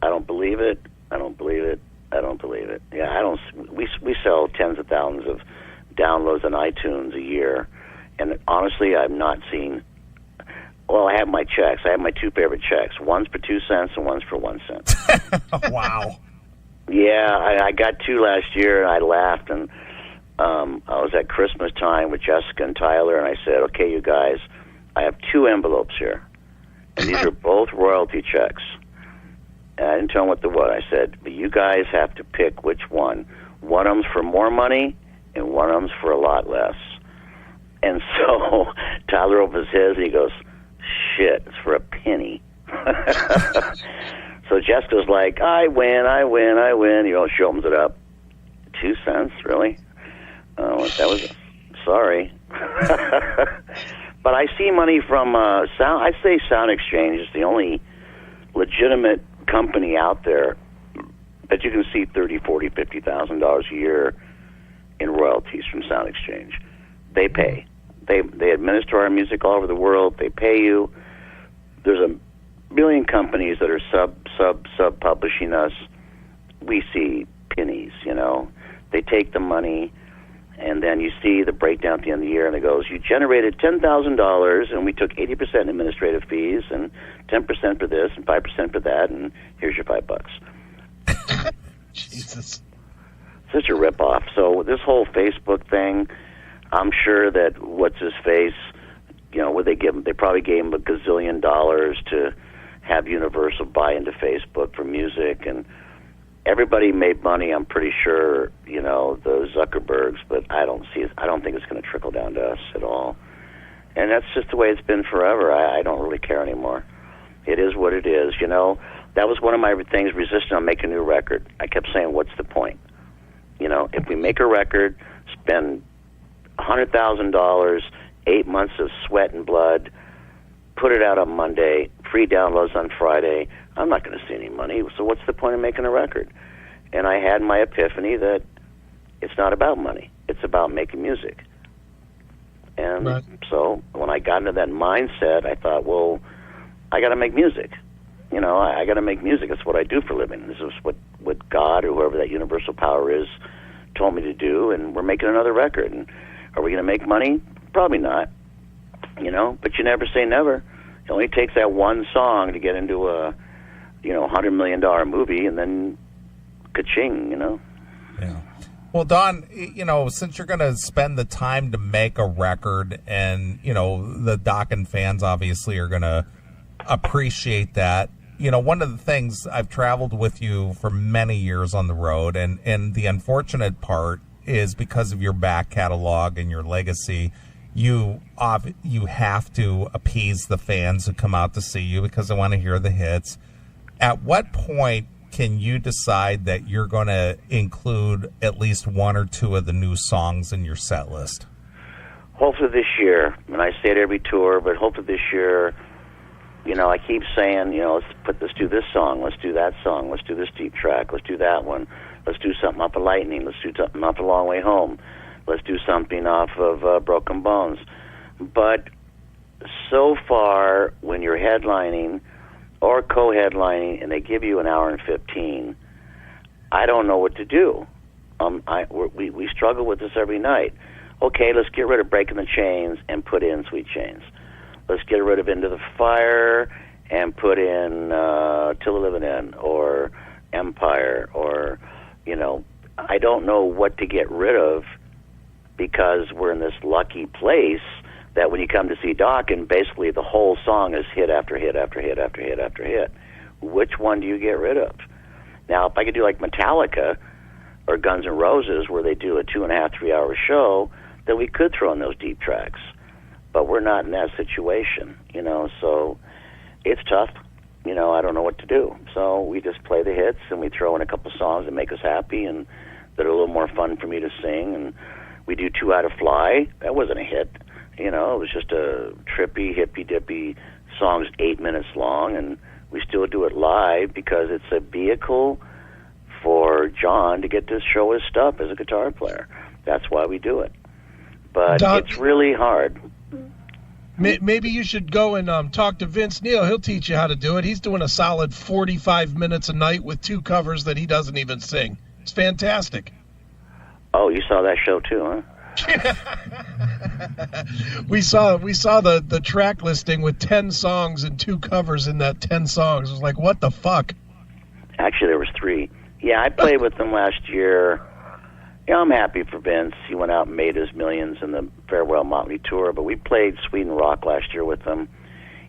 I don't believe it. I don't believe it. I don't believe it. Yeah, we sell tens of thousands of downloads on iTunes a year, and honestly, I've not seen. Well, I have my checks. I have my two favorite checks. One's for 2 cents and one's for 1 cent. Wow. Yeah, I got two last year, and I laughed, and I was at Christmas time with Jessica and Tyler, and I said, okay, you guys, I have 2 envelopes here, and these are both royalty checks. And I didn't tell them what they were. I said, but you guys have to pick which one. One of them's for more money, and one of them's for a lot less. And so Tyler opens his, and he goes, shit, it's for a penny. So Jessica's like, I win. She opens it up. 2 cents, really? That was, sorry. But I see money from Sound. I say Sound Exchange is the only legitimate company out there that you can see $30,000, $40,000, $50,000 a year in royalties from Sound Exchange. They pay. They administer our music all over the world. They pay you. There's a billion companies that are sub publishing us. We see pennies. They take the money. And then you see the breakdown at the end of the year, and it goes, you generated $10,000, and we took 80% administrative fees, and 10% for this, and 5% for that, and here's your $5. Jesus. Such a ripoff. So this whole Facebook thing, I'm sure that what's his face, what they give him, they probably gave him $1 gazillion to have Universal buy into Facebook for music, and everybody made money. I'm pretty sure, the Zuckerbergs, but I don't think it's going to trickle down to us at all. And that's just the way it's been forever. I don't really care anymore. It is what it is. That was one of my things resisting on making a new record. I kept saying, what's the point? If we make a record, spend $100,000, 8 months of sweat and blood, put it out on Monday, free downloads on Friday, I'm not going to see any money. So what's the point of making a record? And I had my epiphany that it's not about money. It's about making music. And right. So when I got into that mindset, I thought, well, I got to make music. I got to make music. It's what I do for a living. This is what God or whoever that universal power is told me to do, and we're making another record. And are we going to make money? Probably not. But you never say never. It only takes that one song to get into a, $100 million movie, and then ka-ching, Yeah. Well, Don, since you're going to spend the time to make a record, and, the Dokken fans obviously are going to appreciate that. One of the things, I've traveled with you for many years on the road, and the unfortunate part is because of your back catalog and your legacy, you have to appease the fans who come out to see you because they want to hear the hits. At what point can you decide that you're going to include at least one or two of the new songs in your set list? Hopefully this year, and I say it every tour, but hopefully this year, I keep saying, let's do this song, let's do that song, let's do this deep track, let's do that one, let's do something off of Lightning, let's do something off of Long Way Home, let's do something off of Broken Bones. But so far, when you're headlining or co-headlining and they give you an hour and 15, I don't know what to do. We struggle with this every night. Okay, let's get rid of Breaking the Chains and put in Sweet Chains. Let's get rid of Into the Fire and put in Till the Living End or Empire or, I don't know what to get rid of because we're in this lucky place that when you come to see Dokken, basically the whole song is hit after hit after hit after hit after hit. Which one do you get rid of? Now, if I could do like Metallica or Guns N' Roses where they do a 2.5, 3 hour show, then we could throw in those deep tracks. But we're not in that situation, so it's tough. I don't know what to do. So we just play the hits and we throw in a couple songs that make us happy and that are a little more fun for me to sing. And we do Two Out of Fly. That wasn't a hit. It was just a trippy, hippy-dippy song's 8 minutes long, and we still do it live because it's a vehicle for John to get to show his stuff as a guitar player. That's why we do it. But it's really hard. Maybe you should go and talk to Vince Neil. He'll teach you how to do it. He's doing a solid 45 minutes a night with 2 covers that he doesn't even sing. It's fantastic. Oh, you saw that show too, huh? we saw the track listing with 10 songs and 2 covers in that 10 songs. It was like, what the fuck? Actually, there was 3. Yeah, I played with them last year. Yeah, I'm happy for Vince. He went out and made his millions in the Farewell Motley Tour, but we played Sweden Rock last year with them.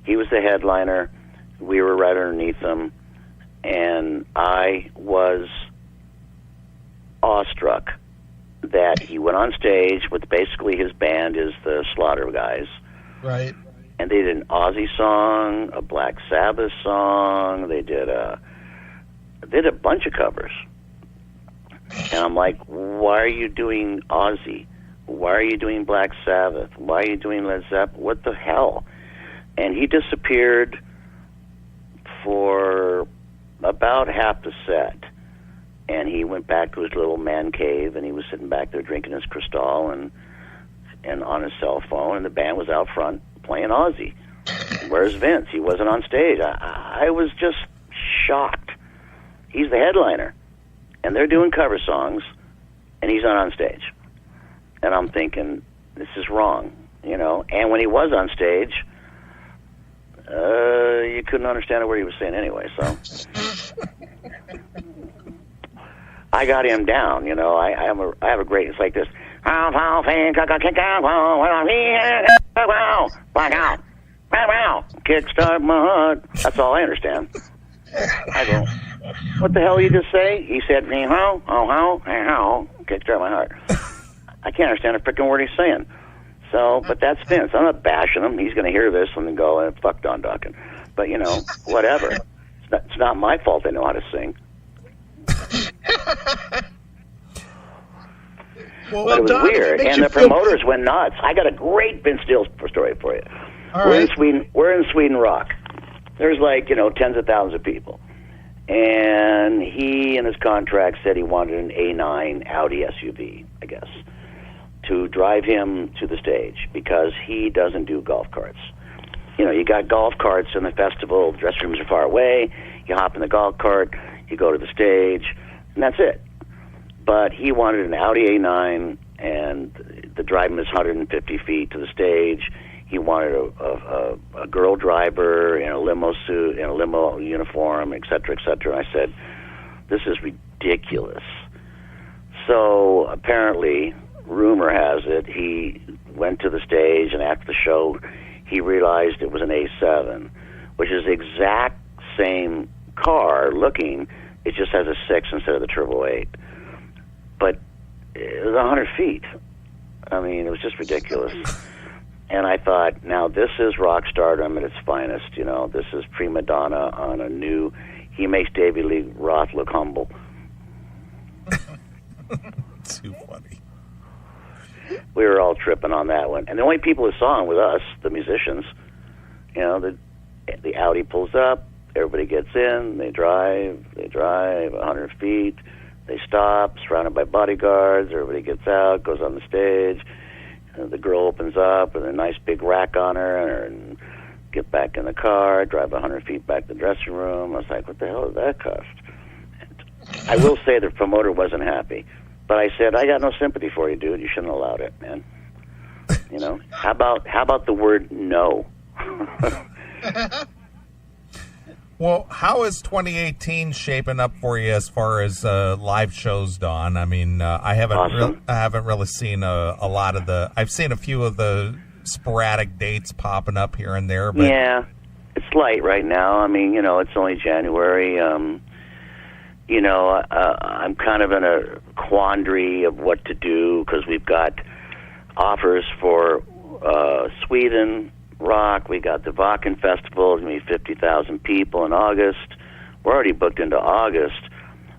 He was the headliner. We were right underneath him, and I was awestruck that he went on stage with basically his band is the Slaughter guys. Right. And they did an Ozzy song, a Black Sabbath song. They did a bunch of covers. And I'm like, why are you doing Ozzy? Why are you doing Black Sabbath? Why are you doing Led Zeppelin? What the hell? And he disappeared for about half the set. And he went back to his little man cave, and he was sitting back there drinking his Cristal and on his cell phone, and the band was out front playing Ozzy. Where's Vince? He wasn't on stage. I was just shocked. He's the headliner, and they're doing cover songs, and he's not on stage. And I'm thinking, this is wrong, you know. And when he was on stage, you couldn't understand a word he was saying anyway, so. I got him down, you know. I have a great, it's like this. Kickstart my heart. That's all I understand. I go, what the hell did you just say? He said, kickstart my heart. I can't understand a freaking word he's saying. So, but that's Vince. I'm not bashing him. He's going to hear this and go, fuck Don Dokken. But, you know, whatever. It's not my fault they know how to sing. But it was Don, weird, and the promoters went nuts. I got a great Vince Steele story for you. We're in Sweden Rock. There's like, you know, tens of thousands of people. And he, in his contract, said he wanted an A9 Audi SUV, I guess, to drive him to the stage because he doesn't do golf carts. You know, you got golf carts in the festival, the dressing rooms are far away, you hop in the golf cart, you go to the stage, and that's it. But he wanted an Audi A9, and the driving was 150 feet to the stage. He wanted a girl driver in a limo suit, in a limo uniform, et cetera, et cetera. And I said, this is ridiculous. So apparently, rumor has it, he went to the stage, and after the show, he realized it was an A7, which is the exact same car looking. It just has a 6 instead of the Turbo 8. But it was 100 feet. I mean, it was just ridiculous. And I thought, now this is rock stardom at its finest. You know, this is prima donna on a new. He makes David Lee Roth look humble. Too funny. We were all tripping on that one, and the only people who saw him was us, the musicians. You know, the Audi pulls up, everybody gets in, they drive 100 feet. They stop, surrounded by bodyguards. Everybody gets out, goes on the stage. The girl opens up with a nice big rack on her, and get back in the car, drive 100 feet back to the dressing room. I was like, what the hell did that cost? And I will say the promoter wasn't happy. But I said, I got no sympathy for you, dude. You shouldn't have allowed it, man. You know? How about the word no? Well, how is 2018 shaping up for you as far as live shows, Don? I mean, I haven't really seen a lot of the. I've seen a few of the sporadic dates popping up here and there. But yeah, it's light right now. I mean, you know, it's only January. You know, I'm kind of in a quandary of what to do because we've got offers for Sweden Rock. We got the Wacken Festival. It's going to be 50,000 people in August. We're already booked into August,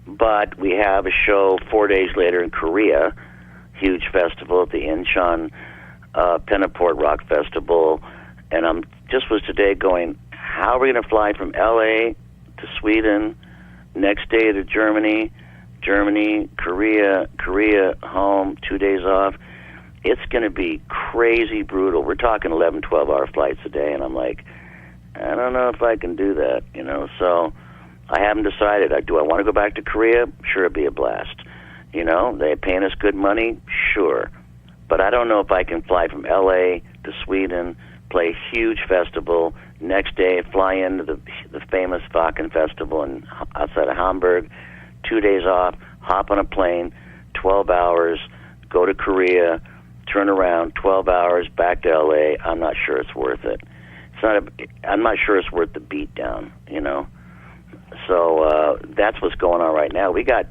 but we have a show 4 days later in Korea, huge festival at the Incheon Pennaport Rock Festival. And I'm just was today going, how are we going to fly from L.A. to Sweden, next day to Germany, Korea, home, 2 days off. It's going to be crazy brutal. We're talking 11, 12-hour flights a day, and I'm like, I don't know if I can do that, you know. So I haven't decided. Do I want to go back to Korea? Sure, it'd be a blast. You know, they're paying us good money? Sure. But I don't know if I can fly from L.A. to Sweden, play a huge festival, next day fly into the famous Wacken Festival outside of Hamburg, 2 days off, hop on a plane, 12 hours, go to Korea, turn around, 12 hours, back to L.A. I'm not sure it's worth it. I'm not sure it's worth the beat down, you know. So that's what's going on right now. We got,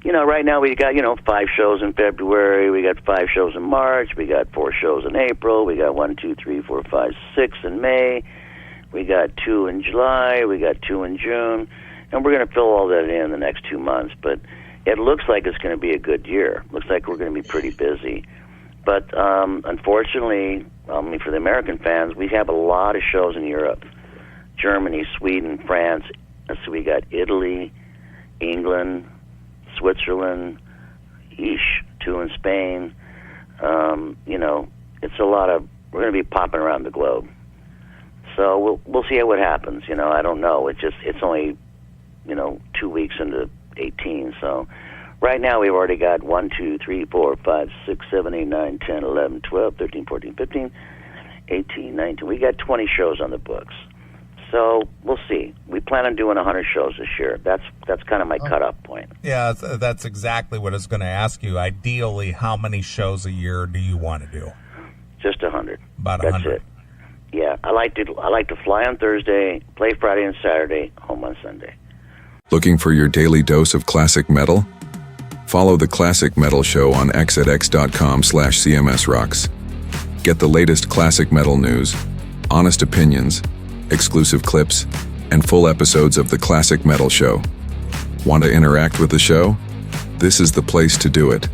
you know, right now we got, you know, 5 shows in February. We got 5 shows in March. We got 4 shows in April. We got 1, 2, 3, 4, 5, 6 in May. We got 2 in July. We got 2 in June. And we're going to fill all that in the next 2 months. But it looks like it's going to be a good year. Looks like we're going to be pretty busy. But unfortunately, I mean, for the American fans, we have a lot of shows in Europe. Germany, Sweden, France. So we got Italy, England, Switzerland, 2 in Spain. You know, it's a lot of, we're going to be popping around the globe. So we'll see what happens. You know, I don't know. It's only, you know, 2 weeks into 18. So Right now, we've already got 1, 2, 3, 4, 5, 6, 7, 8, 9, 10, 11, 12, 13, 14, 15, 18, 19. We got 20 shows on the books. So we'll see. We plan on doing 100 shows this year. That's kind of my cutoff point. Yeah, that's exactly what I was going to ask you. Ideally, how many shows a year do you want to do? Just 100. About 100. That's it. Yeah, I like to fly on Thursday, play Friday and Saturday, home on Sunday. Looking for your daily dose of classic metal? Follow the Classic Metal Show on X at x.com/CMSRocks. Get the latest classic metal news, honest opinions, exclusive clips, and full episodes of the Classic Metal Show. Want to interact with the show? This is the place to do it.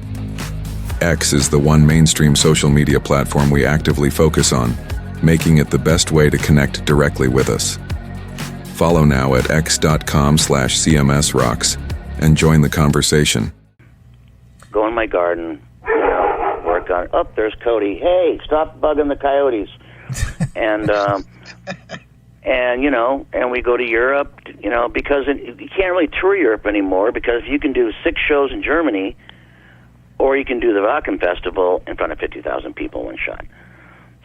X is the one mainstream social media platform we actively focus on, making it the best way to connect directly with us. Follow now at x.com/CMSRocks and join the conversation. Go in my garden, work on. Oh, there's Cody. Hey, stop bugging the coyotes. And and we go to Europe, because you can't really tour Europe anymore, because you can do 6 shows in Germany, or you can do the Wacken Festival in front of 50,000 people in one shot.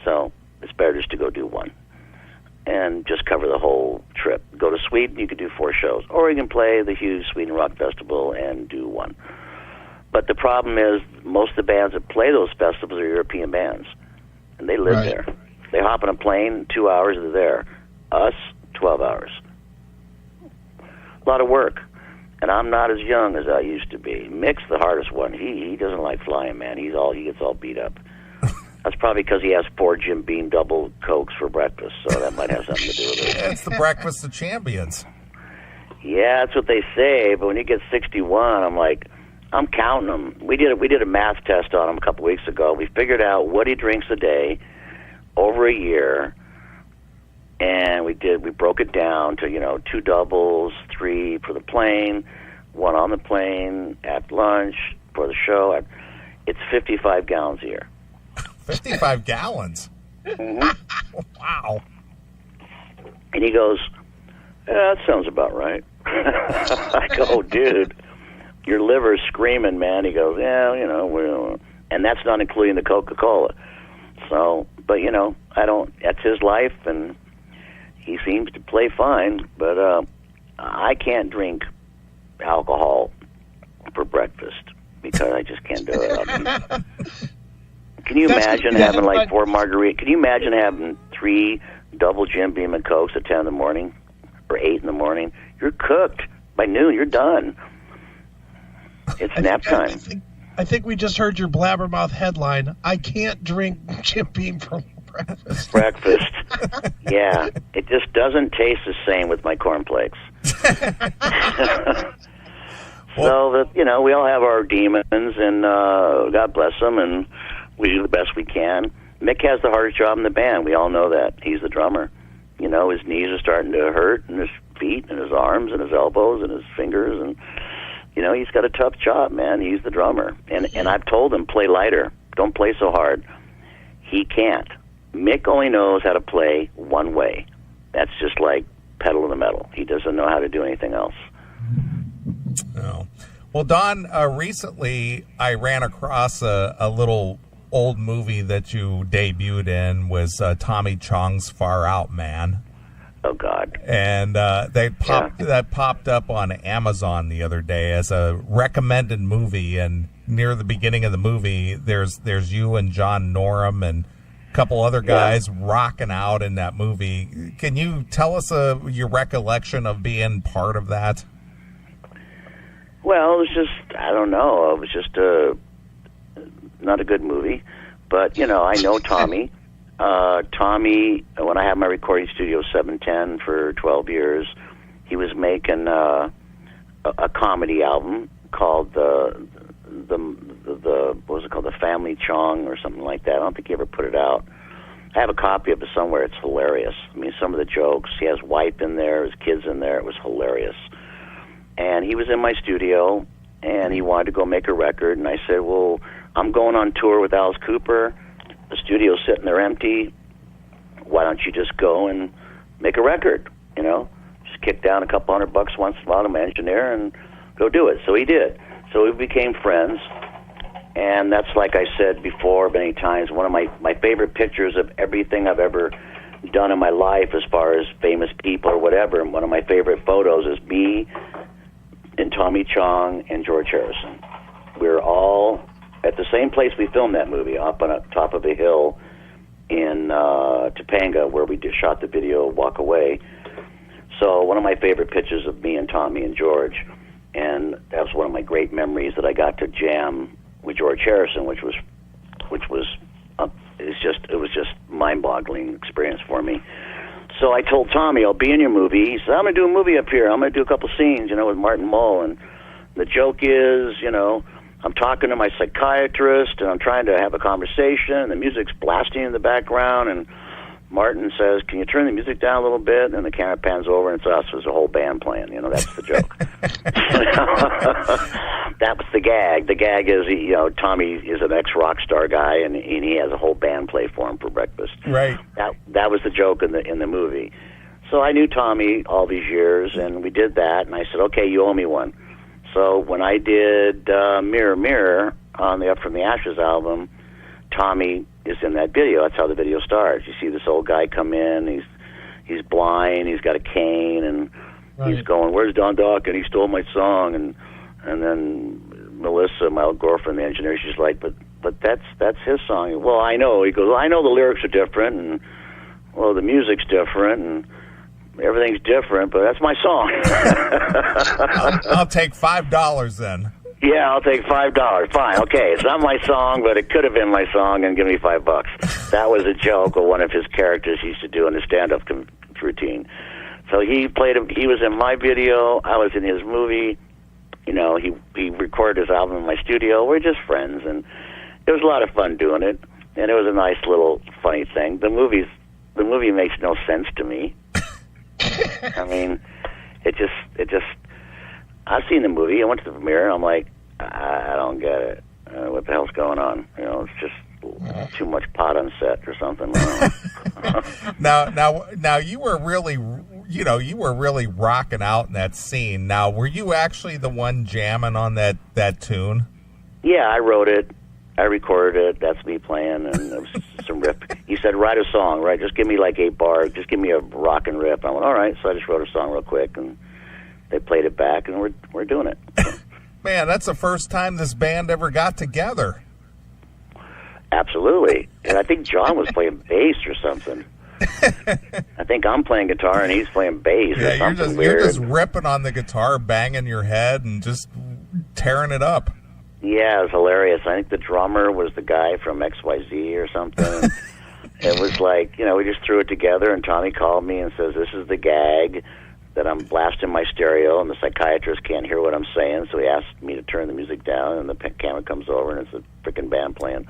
So it's better just to go do one and just cover the whole trip. Go to Sweden, you could do 4 shows, or you can play the huge Sweden Rock Festival and do 1. But the problem is, most of the bands that play those festivals are European bands, and they live there. They hop on a plane, 2 hours, they're there. Us, 12 hours. A lot of work. And I'm not as young as I used to be. Mick's the hardest one. He doesn't like flying, man. He gets all beat up. That's probably because he has 4 Jim Beam double Cokes for breakfast, so that might have something to do with it. It's the breakfast of champions. Yeah, that's what they say, but when you get 61, I'm counting them. We did a math test on him a couple weeks ago. We figured out what he drinks a day over a year, and we broke it down to 2 doubles, 3 for the plane, 1 on the plane, at lunch, for the show. It's 55 gallons a year. 55 gallons? Mm-hmm. Wow. And he goes, yeah, that sounds about right. I go, dude, your liver's screaming, man. He goes, yeah, and that's not including the Coca-Cola. So, but that's his life, and he seems to play fine, but I can't drink alcohol for breakfast because I just can't do it. Can you imagine having 4 margaritas? Can you imagine having 3 double Jim Beam and Cokes at 10 in the morning or 8 in the morning? You're cooked. By noon, you're done. It's nap time. I think we just heard your blabbermouth headline. I can't drink Jim Beam for breakfast. Breakfast. Yeah. It just doesn't taste the same with my cornflakes. So, we all have our demons, and God bless them, and we do the best we can. Mick has the hardest job in the band. We all know that. He's the drummer. His knees are starting to hurt, and his feet, and his arms, and his elbows, and his fingers, and he's got a tough job, man. He's the drummer. And I've told him, play lighter. Don't play so hard. He can't. Mick only knows how to play one way. That's just like pedal to the metal. He doesn't know how to do anything else. Oh. Well, Don, recently I ran across a little old movie that you debuted in, was Tommy Chong's Far Out Man. Oh God! And that popped up on Amazon the other day as a recommended movie. And near the beginning of the movie, there's you and John Norum and a couple other guys rocking out in that movie. Can you tell us your recollection of being part of that? Well, it was just, I don't know. It was just not a good movie, but I know Tommy. Tommy, when I had my recording studio 710 for 12 years, he was making a comedy album called the what was it called, the Family Chong or something like that. I don't think he ever put it out. I have a copy of it somewhere. It's hilarious. I mean, some of the jokes. He has wife in there, his kids in there. It was hilarious. And he was in my studio, and he wanted to go make a record. And I said, well, I'm going on tour with Alice Cooper. The studio's sitting there empty. Why don't you just go and make a record? Just kick down a couple $100 once in a while to my engineer and go do it. So he did. So we became friends, and that's, like I said before many times, one of my favorite pictures of everything I've ever done in my life as far as famous people or whatever. And one of my favorite photos is me and Tommy Chong and George Harrison. We're all at the same place we filmed that movie, up on top of a hill in Topanga, where we shot the video Walk Away. So one of my favorite pictures of me and Tommy and George, and that was one of my great memories that I got to jam with George Harrison, which was it was just mind-boggling experience for me. So I told Tommy, I'll be in your movie. He said, I'm going to do a movie up here. I'm going to do a couple scenes, with Martin Mull. And the joke is, I'm talking to my psychiatrist, and I'm trying to have a conversation, and the music's blasting in the background, and Martin says, can you turn the music down a little bit? And the camera pans over, and it's us. There's a whole band playing. That's the joke. That was the gag. The gag is, Tommy is an ex-rock star guy, and he has a whole band play for him for breakfast. Right. That was the joke in the movie. So I knew Tommy all these years, and we did that, and I said, okay, you owe me one. So when I did Mirror, Mirror on the Up From the Ashes album, Tommy is in that video. That's how the video starts. You see this old guy come in. He's blind. He's got a cane, and he's going, "Where's Don Dock?" And he stole my song. And then Melissa, my old girlfriend, the engineer, she's like, "But that's his song." Well, I know. He goes, "I know the lyrics are different, and the music's different, and everything's different, but that's my song." I'll take $5 then. Yeah, I'll take $5. Fine, okay. It's not my song, but it could have been my song, and give me $5. That was a joke of one of his characters he used to do in his stand-up routine. So he played him. He was in my video. I was in his movie. He recorded his album in my studio. We're just friends, and it was a lot of fun doing it. And it was a nice little funny thing. The movie makes no sense to me. I mean, it just. I've seen the movie. I went to the premiere, and I'm like, I don't get it. What the hell's going on? It's just too much pot on set or something. Now, you were really, rocking out in that scene. Now, were you actually the one jamming on that tune? Yeah, I wrote it. I recorded it. That's me playing, and it was some riff. He said, write a song, right? Just give me like 8 bars. Just give me a rockin' riff. I went, all right. So I just wrote a song real quick, and they played it back, and we're doing it. Man, that's the first time this band ever got together. Absolutely. And I think John was playing bass or something. I think I'm playing guitar, and he's playing bass or something weird. You're just ripping on the guitar, banging your head, and just tearing it up. Yeah, it was hilarious. I think the drummer was the guy from XYZ or something. It was like, we just threw it together, and Tommy called me and says, this is the gag, that I'm blasting my stereo, and the psychiatrist can't hear what I'm saying, so he asked me to turn the music down, and the camera comes over, and it's a freaking band playing.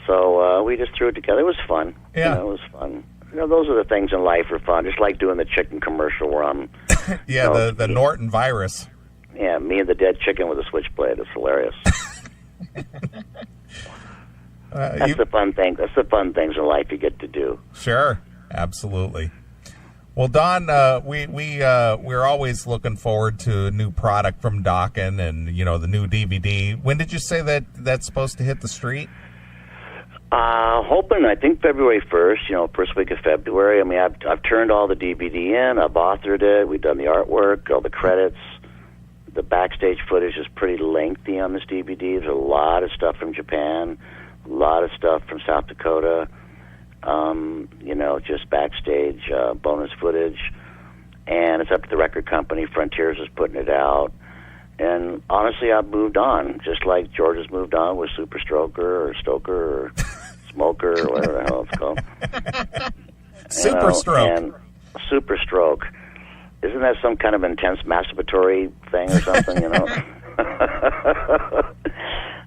So we just threw it together. It was fun. Yeah. It was fun. Those are the things in life are fun, just like doing the chicken commercial where I'm... yeah, the Norton virus. Yeah, me and the dead chicken with a switchblade. It's hilarious. That's the fun thing. That's the fun things in life you get to do. Sure, absolutely. Well, Don, we're always looking forward to a new product from Dokken and the new DVD. When did you say that's supposed to hit the street? Hoping, I think February 1st. First week of February. I mean, I've turned all the DVD in. I've authored it. We've done the artwork, all the credits. The backstage footage is pretty lengthy on this DVD. There's a lot of stuff from Japan, a lot of stuff from South Dakota. Just backstage bonus footage, and it's up to the record company. Frontiers is putting it out, and honestly, I've moved on, just like George has moved on with Super Stroker or Stoker or Smoker or whatever the hell it's called. Super Stroke. And Super Stroke. Isn't that some kind of intense masturbatory thing or something?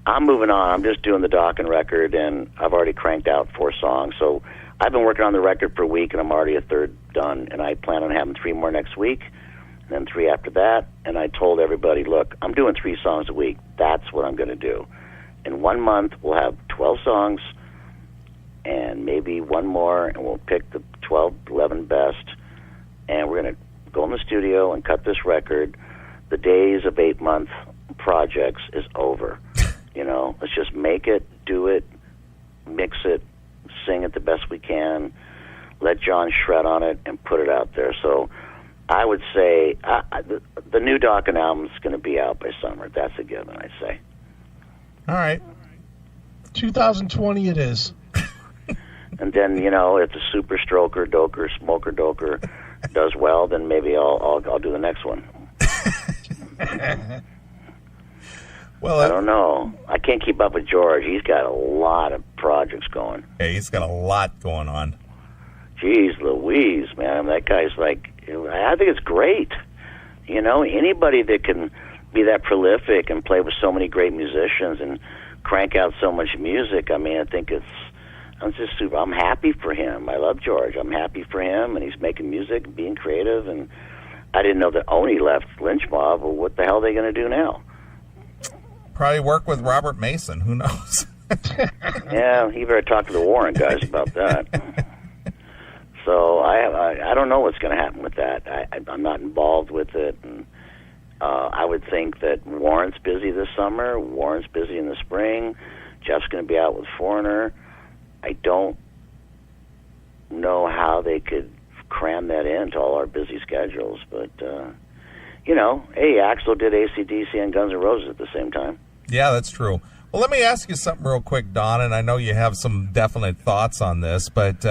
I'm moving on. I'm just doing the Dokken record, and I've already cranked out 4 songs. So I've been working on the record for a week, and I'm already a third done. And I plan on having 3 more next week, and then 3 after that. And I told everybody, look, I'm doing 3 songs a week. That's what I'm going to do. In 1 month, we'll have 12 songs, and maybe 1 more, and we'll pick the 12, 11 best. And we're going to go in the studio and cut this record. The days of 8 months projects is over. Let's just make it, do it, mix it, sing it the best we can, let John shred on it, and put it out there. So I would say the new Dokken album is going to be out by summer. That's a given, I'd say. All right. 2020 it is. And then, if the Super Stroker, Doker, Smoker, Doker does well, then maybe I'll do the next one. Well, I don't know. I can't keep up with George. He's got a lot of projects going. Yeah, he's got a lot going on. Jeez Louise, man. That guy's like, I think it's great. Anybody that can be that prolific and play with so many great musicians and crank out so much music, I think I'm just super. I'm happy for him. I love George. I'm happy for him, and he's making music, being creative, and I didn't know that Oni left Lynch Mob. Well, what the hell are they going to do now? Probably work with Robert Mason. Who knows? Yeah, you better talk to the Warren guys about that. So I don't know what's going to happen with that. I'm not involved with it, and I would think that Warren's busy this summer. Warren's busy in the spring. Jeff's going to be out with Foreigner. I don't know how they could cram that into all our busy schedules, but hey, Axl did AC/DC and Guns N' Roses at the same time. Yeah, that's true. Well, let me ask you something real quick, Don, and I know you have some definite thoughts on this, but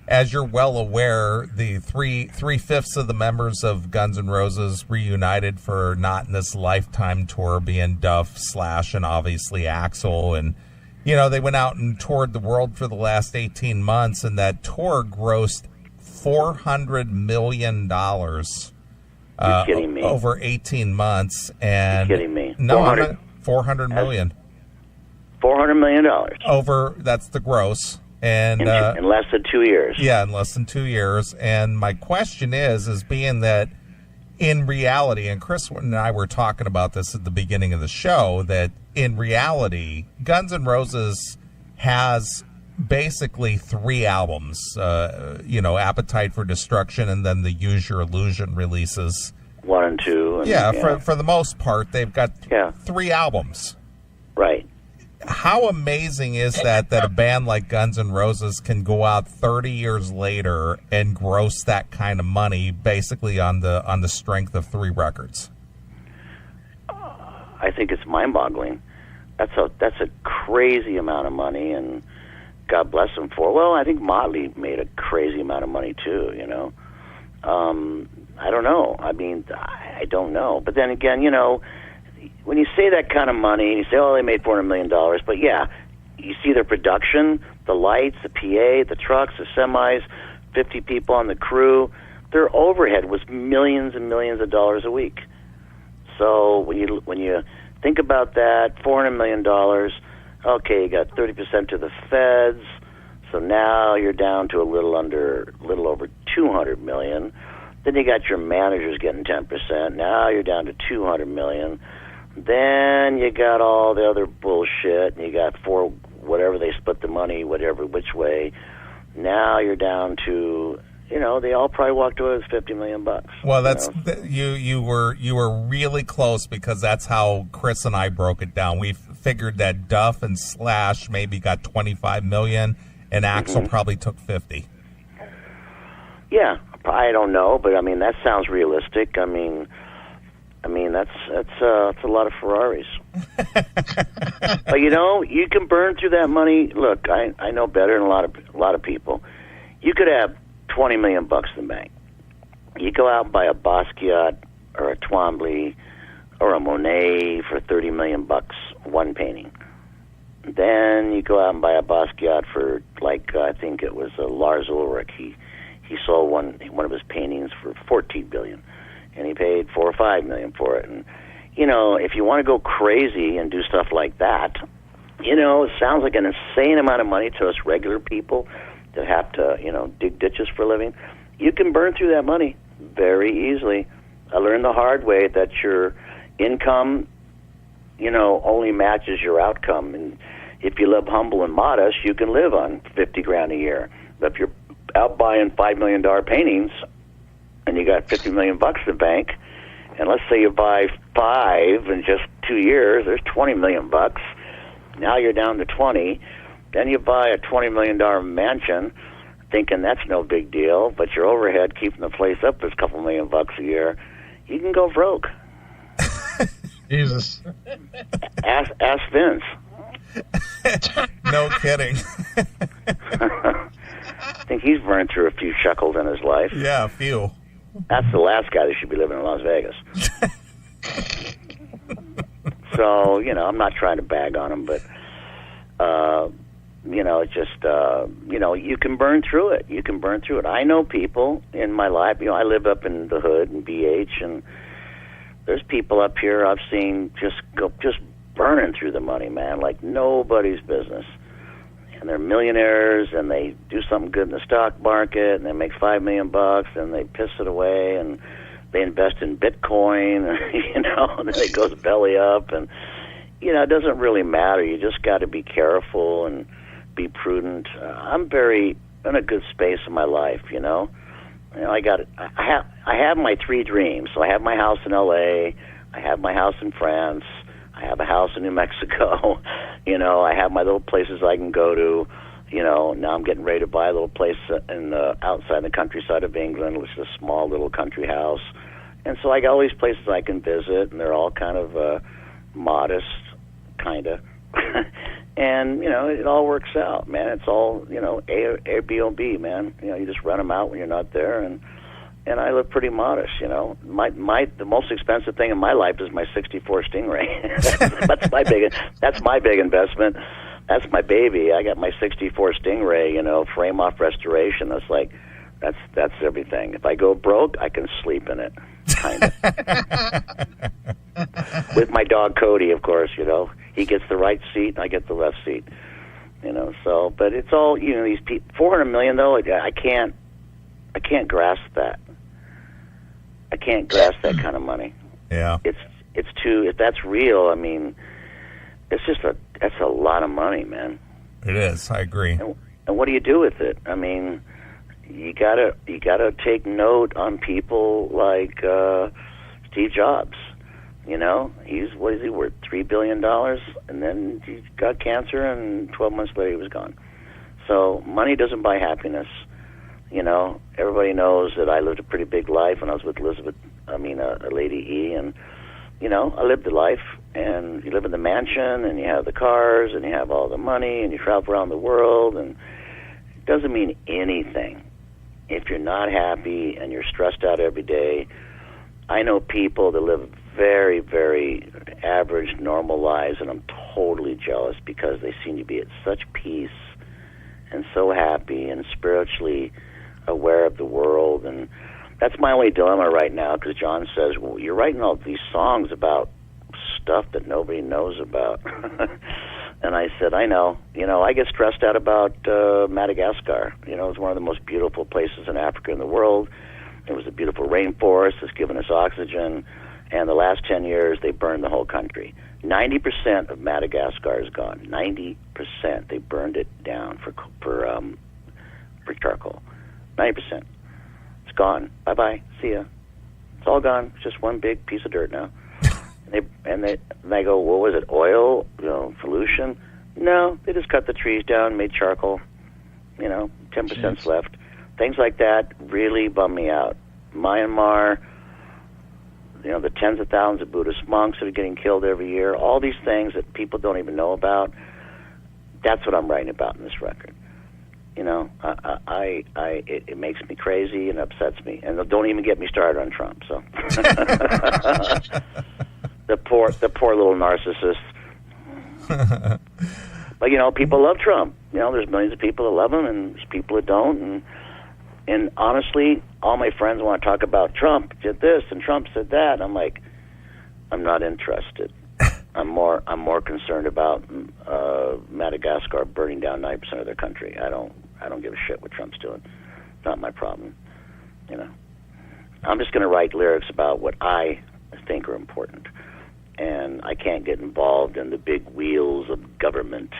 as you're well aware, the three-fifths of the members of Guns N' Roses reunited for Not in This Lifetime tour, being Duff, Slash, and obviously Axl, and they went out and toured the world for the last 18 months, and that tour grossed $400 million. You're kidding me. Over 18 months. And you're kidding me. No, $400 million. $400 million. That's the gross. And in less than 2 years. Yeah, in less than 2 years. And my question is being that in reality, and Chris and I were talking about this at the beginning of the show, that in reality, Guns N' Roses has basically 3 albums, Appetite for Destruction, and then the Use Your Illusion releases. 1 and 2. And, for the most part, they've got 3 albums. Right. How amazing is that a band like Guns N' Roses can go out 30 years later and gross that kind of money basically on the strength of 3 records? I think it's mind-boggling. That's a crazy amount of money, and God bless them for it. Well, I think Motley made a crazy amount of money too, I don't know. I don't know. But then again, when you say that kind of money, and you say, oh, they made $400 million, but yeah, you see their production, the lights, the PA, the trucks, the semis, 50 people on the crew, their overhead was millions and millions of dollars a week. So when you think about that, $400 million, okay, you got 30% to the feds, so now you're down to a little over $200 million. Then you got your managers getting 10%. Now you're down to $200 million. Then you got all the other bullshit, and you got whatever they split the money, which way. Now you're down to, they all probably walked away with $50 million. Well, that's you were really close, because that's how Chris and I broke it down. We figured that Duff and Slash maybe got $25 million, and Axl probably took 50. Yeah, I don't know, but that sounds realistic. That's a lot of Ferraris. But you can burn through that money. Look, I know better than a lot of people. You could have $20 million in the bank. You go out and buy a Basquiat or a Twombly or a Monet for $30 million, one painting. Then you go out and buy a Basquiat for, I think it was Lars Ulrich. He sold one of his paintings for $14 billion, and he paid $4 or $5 million for it. And if you want to go crazy and do stuff like that, it sounds like an insane amount of money to us regular people that have to dig ditches for a living. You can burn through that money very easily. I learned the hard way that your income, only matches your outcome. And if you live humble and modest, you can live on $50,000 a year. But if you're out buying $5 million paintings and you got $50 million in the bank, and let's say you buy 5 and just 2 years, there's $20 million. Now you're down to 20. Then you buy a $20 million mansion, thinking that's no big deal, but your overhead keeping the place up is a couple $1 million a year. You can go broke. Jesus. Ask Vince. No kidding. I think he's burned through a few shekels in his life. Yeah, a few. That's the last guy that should be living in Las Vegas. So, I'm not trying to bag on him, but, it's just, you can burn through it. You can burn through it. I know people in my life. I live up in the hood in BH, and there's people up here I've seen just burning through the money, man, like nobody's business. And they're millionaires, and they do something good in the stock market, and they make $5 million, and they piss it away, and they invest in Bitcoin, and then it goes belly up, and it doesn't really matter. You just got to be careful and be prudent. I'm very in a good space in my life, I have my 3 dreams. So I have my house in L.A., I have my house in France, I have a house in New Mexico. I have my little places I can go to. Now I'm getting ready to buy a little place in outside the countryside of England, which is a small little country house. And so I got all these places I can visit, and they're all kind of modest, kind of. And, it all works out, man. It's all, Airbnb, man. You just rent them out when you're not there, and I live pretty modest, The most expensive thing in my life is my '64 Stingray. That's my big investment. That's my baby. I got my ¡64 Stingray, frame off restoration. That's everything. If I go broke, I can sleep in it, kind of. With my dog Cody, of course, he gets the right seat and I get the left seat, So, but it's all, these people. $400 million though, I can't grasp that. I can't grasp that kind of money. Yeah. It's too. If that's real, I mean, that's a lot of money, man. It is. I agree. And what do you do with it? I mean, you gotta take note on people like Steve Jobs. What is he worth? $3 billion, and then he got cancer, and 12 months later he was gone. So money doesn't buy happiness. Everybody knows that I lived a pretty big life when I was with Lady E, and I lived the life. And you live in the mansion, and you have the cars, and you have all the money, and you travel around the world, and it doesn't mean anything if you're not happy and you're stressed out every day. I know people that live very, very average, normal lives, and I'm totally jealous because they seem to be at such peace and so happy and spiritually aware of the world. And that's my only dilemma right now, because John says, well, you're writing all these songs about stuff that nobody knows about. And I said, I know. I get stressed out about Madagascar. It's one of the most beautiful places in Africa in the world. It was a beautiful rainforest that's given us oxygen. And the last 10 years, they burned the whole country. 90% of Madagascar is gone. 90%. They burned it down for charcoal. 90%. It's gone. Bye-bye. See ya. It's all gone. It's just one big piece of dirt now. And they go, what was it, oil, pollution? No, they just cut the trees down, made charcoal. 10%'s left. Things like that really bum me out. Myanmar, the tens of thousands of Buddhist monks that are getting killed every year, all these things that people don't even know about, that's what I'm writing about in this record. It makes me crazy and upsets me. And don't even get me started on Trump, so. The poor little narcissist. But people love Trump. There's millions of people that love him, and there's people that don't. And honestly, all my friends want to talk about Trump did this and Trump said that. I'm like, I'm not interested. I'm more concerned about Madagascar burning down 90% of their country. I don't give a shit what Trump's doing. It's not my problem. I'm just going to write lyrics about what I think are important. And I can't get involved in the big wheels of government,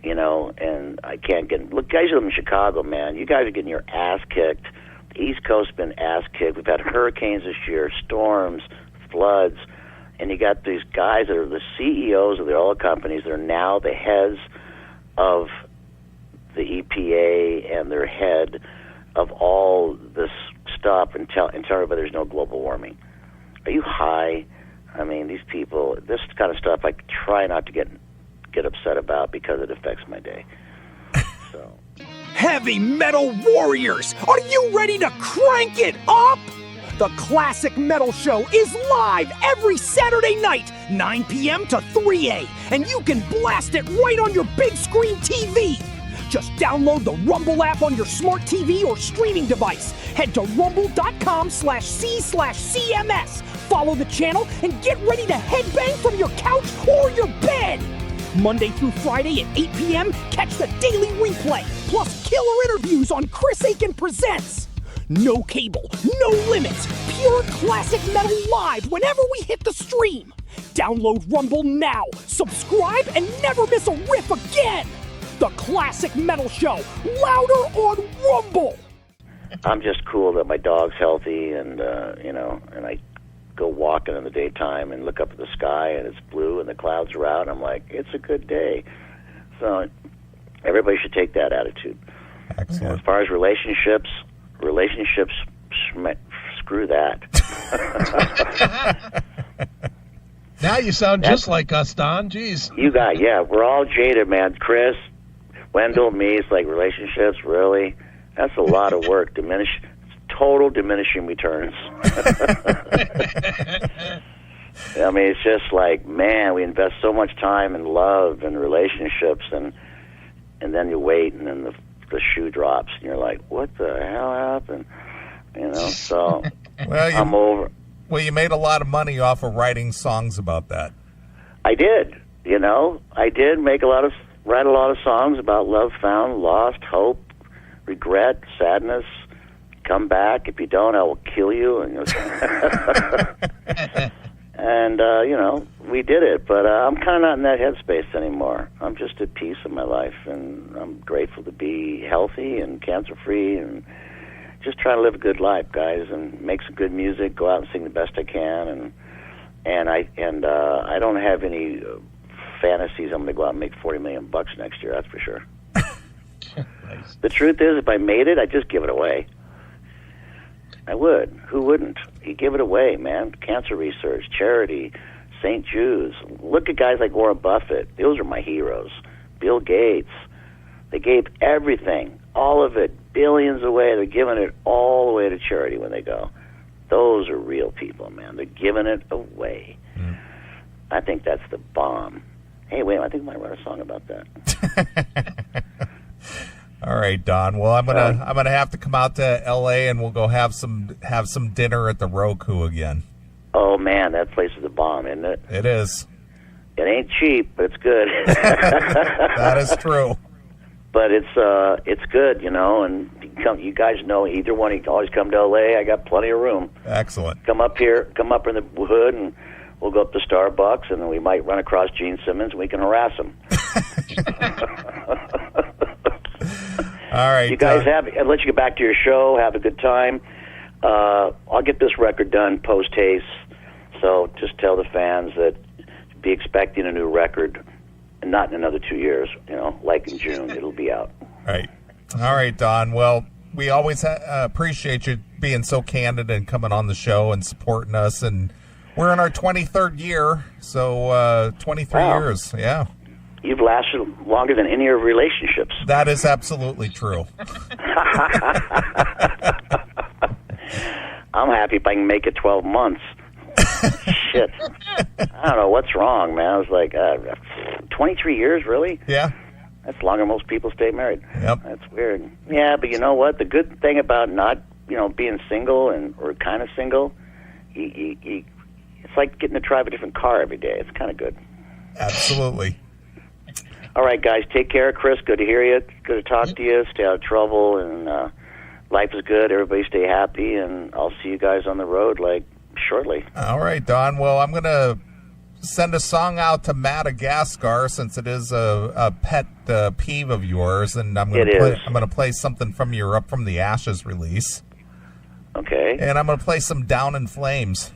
and I can't get... Look, guys who live in Chicago, man, you guys are getting your ass kicked. The East Coast's been ass kicked. We've had hurricanes this year, storms, floods. and you got these guys that are the CEOs of the oil companies that are now the heads of the EPA, and they're head of all this stuff, and tell everybody there's no global warming. Are you high? I mean, these people, this kind of stuff I try not to get upset about because it affects my day. So, Heavy metal warriors, are you ready to crank it up? The Classic Metal Show is live every Saturday night, 9 p.m. to 3 a.m., and you can blast it right on your big screen TV. Just download the Rumble app on your smart TV or streaming device. Head to rumble.com/c/CMS. Follow the channel and get ready to headbang from your couch or your bed. Monday through Friday at 8 p.m., catch the daily replay, plus killer interviews on Chris Akin Presents. No cable, no limits, pure classic metal live whenever we hit the stream. Download Rumble now, subscribe, and never miss a riff again. The Classic Metal Show, louder on Rumble. I'm just cool that my dog's healthy, and and I go walking in the daytime and look up at the sky and it's blue and the clouds are out. I'm like, it's a good day. So everybody should take that attitude. Excellent. As far as relationships, screw that. Now you sound just like us, Don. Jeez. We're all jaded, man. Chris, Wendell, me, it's like relationships, really? That's a lot of work. Total diminishing returns. I mean, it's just like, man, we invest so much time and love and relationships, and then you wait, and then the shoe drops, and you're like, what the hell happened? So Well, I'm over. Well, you made a lot of money off of writing songs about that. I did. I did write a lot of songs about love found, lost, hope, regret, sadness. Come back. If you don't, I will kill you. And we did it. But I'm kind of not in that headspace anymore. I'm just at peace in my life, and I'm grateful to be healthy and cancer-free, and just trying to live a good life, guys, and make some good music. Go out and sing the best I can, and I don't have any fantasies. I'm going to go out and make $40 million next year. That's for sure. Nice. The truth is, if I made it, I'd just give it away. I would. Who wouldn't? You give it away, man. Cancer research, charity, St. Jude's. Look at guys like Warren Buffett. Those are my heroes. Bill Gates. They gave everything, all of it, billions away. They're giving it all away to charity when they go. Those are real people, man. They're giving it away. Mm. I think that's the bomb. Hey, wait, I think I might write a song about that. All right, Don. Well, I'm gonna have to come out to L.A. and we'll go have some dinner at the Roku again. Oh man, that place is a bomb, isn't it? It is. It ain't cheap, but it's good. That is true. But it's good, and you guys know either one. You can always come to L.A. I got plenty of room. Excellent. Come up here, come up in the hood, and we'll go up to Starbucks, and then we might run across Gene Simmons, and we can harass him. All right, you guys I'll let you get back to your show. Have a good time. I'll get this record done post-haste, so just tell the fans that be expecting a new record, and not in another 2 years, like in June. It'll be out. Right. All right, Don. Well, we always appreciate you being so candid and coming on the show and supporting us, and we're in our 23rd year, so 23 years, yeah. You've lasted longer than any of your relationships. That is absolutely true. I'm happy if I can make it 12 months. Shit. I don't know what's wrong, man. I was like, 23 years, really? Yeah. That's longer than most people stay married. Yep. That's weird. Yeah, but you know what? The good thing about not, being single or kind of single, it's like getting to drive a different car every day. It's kind of good. Absolutely. All right, guys, take care. Chris, good to hear you. Good to talk to you. Stay out of trouble, and life is good. Everybody stay happy, and I'll see you guys on the road, shortly. All right, Don. Well, I'm going to send a song out to Madagascar, since it is a pet peeve of yours, and I'm going to play something from your Up From the Ashes release. Okay. And I'm going to play some Down in Flames.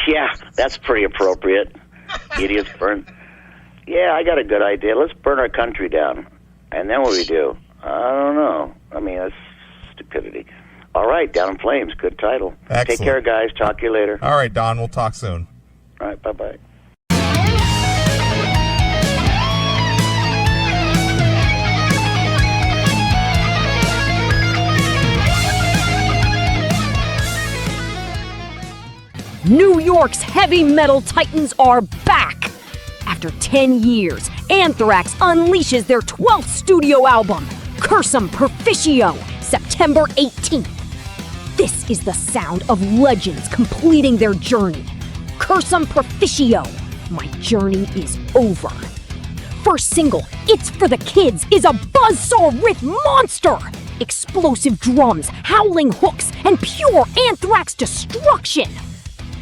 Yeah, that's pretty appropriate. Idiots burn. Yeah, I got a good idea. Let's burn our country down. And then what do we do? I don't know. I mean, that's stupidity. All right, Down in Flames. Good title. Excellent. Take care, guys. Talk to you later. All right, Don. We'll talk soon. All right, bye-bye. New York's heavy metal titans are back! After 10 years, Anthrax unleashes their 12th studio album, Cursum Perficio, September 18th. This is the sound of legends completing their journey. Cursum Perficio, my journey is over. First single, It's for the Kids, is a buzzsaw riff monster! Explosive drums, howling hooks, and pure Anthrax destruction!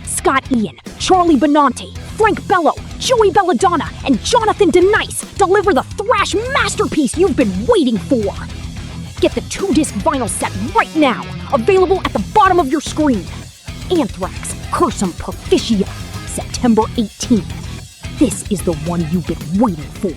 Scott Ian, Charlie Benante, Frank Bello, Joey Belladonna, and Jonathan DeNice deliver the thrash masterpiece you've been waiting for. Get the 2-disc vinyl set right now, available at the bottom of your screen. Anthrax, Cursum Perficio, September 18th. This is the one you've been waiting for.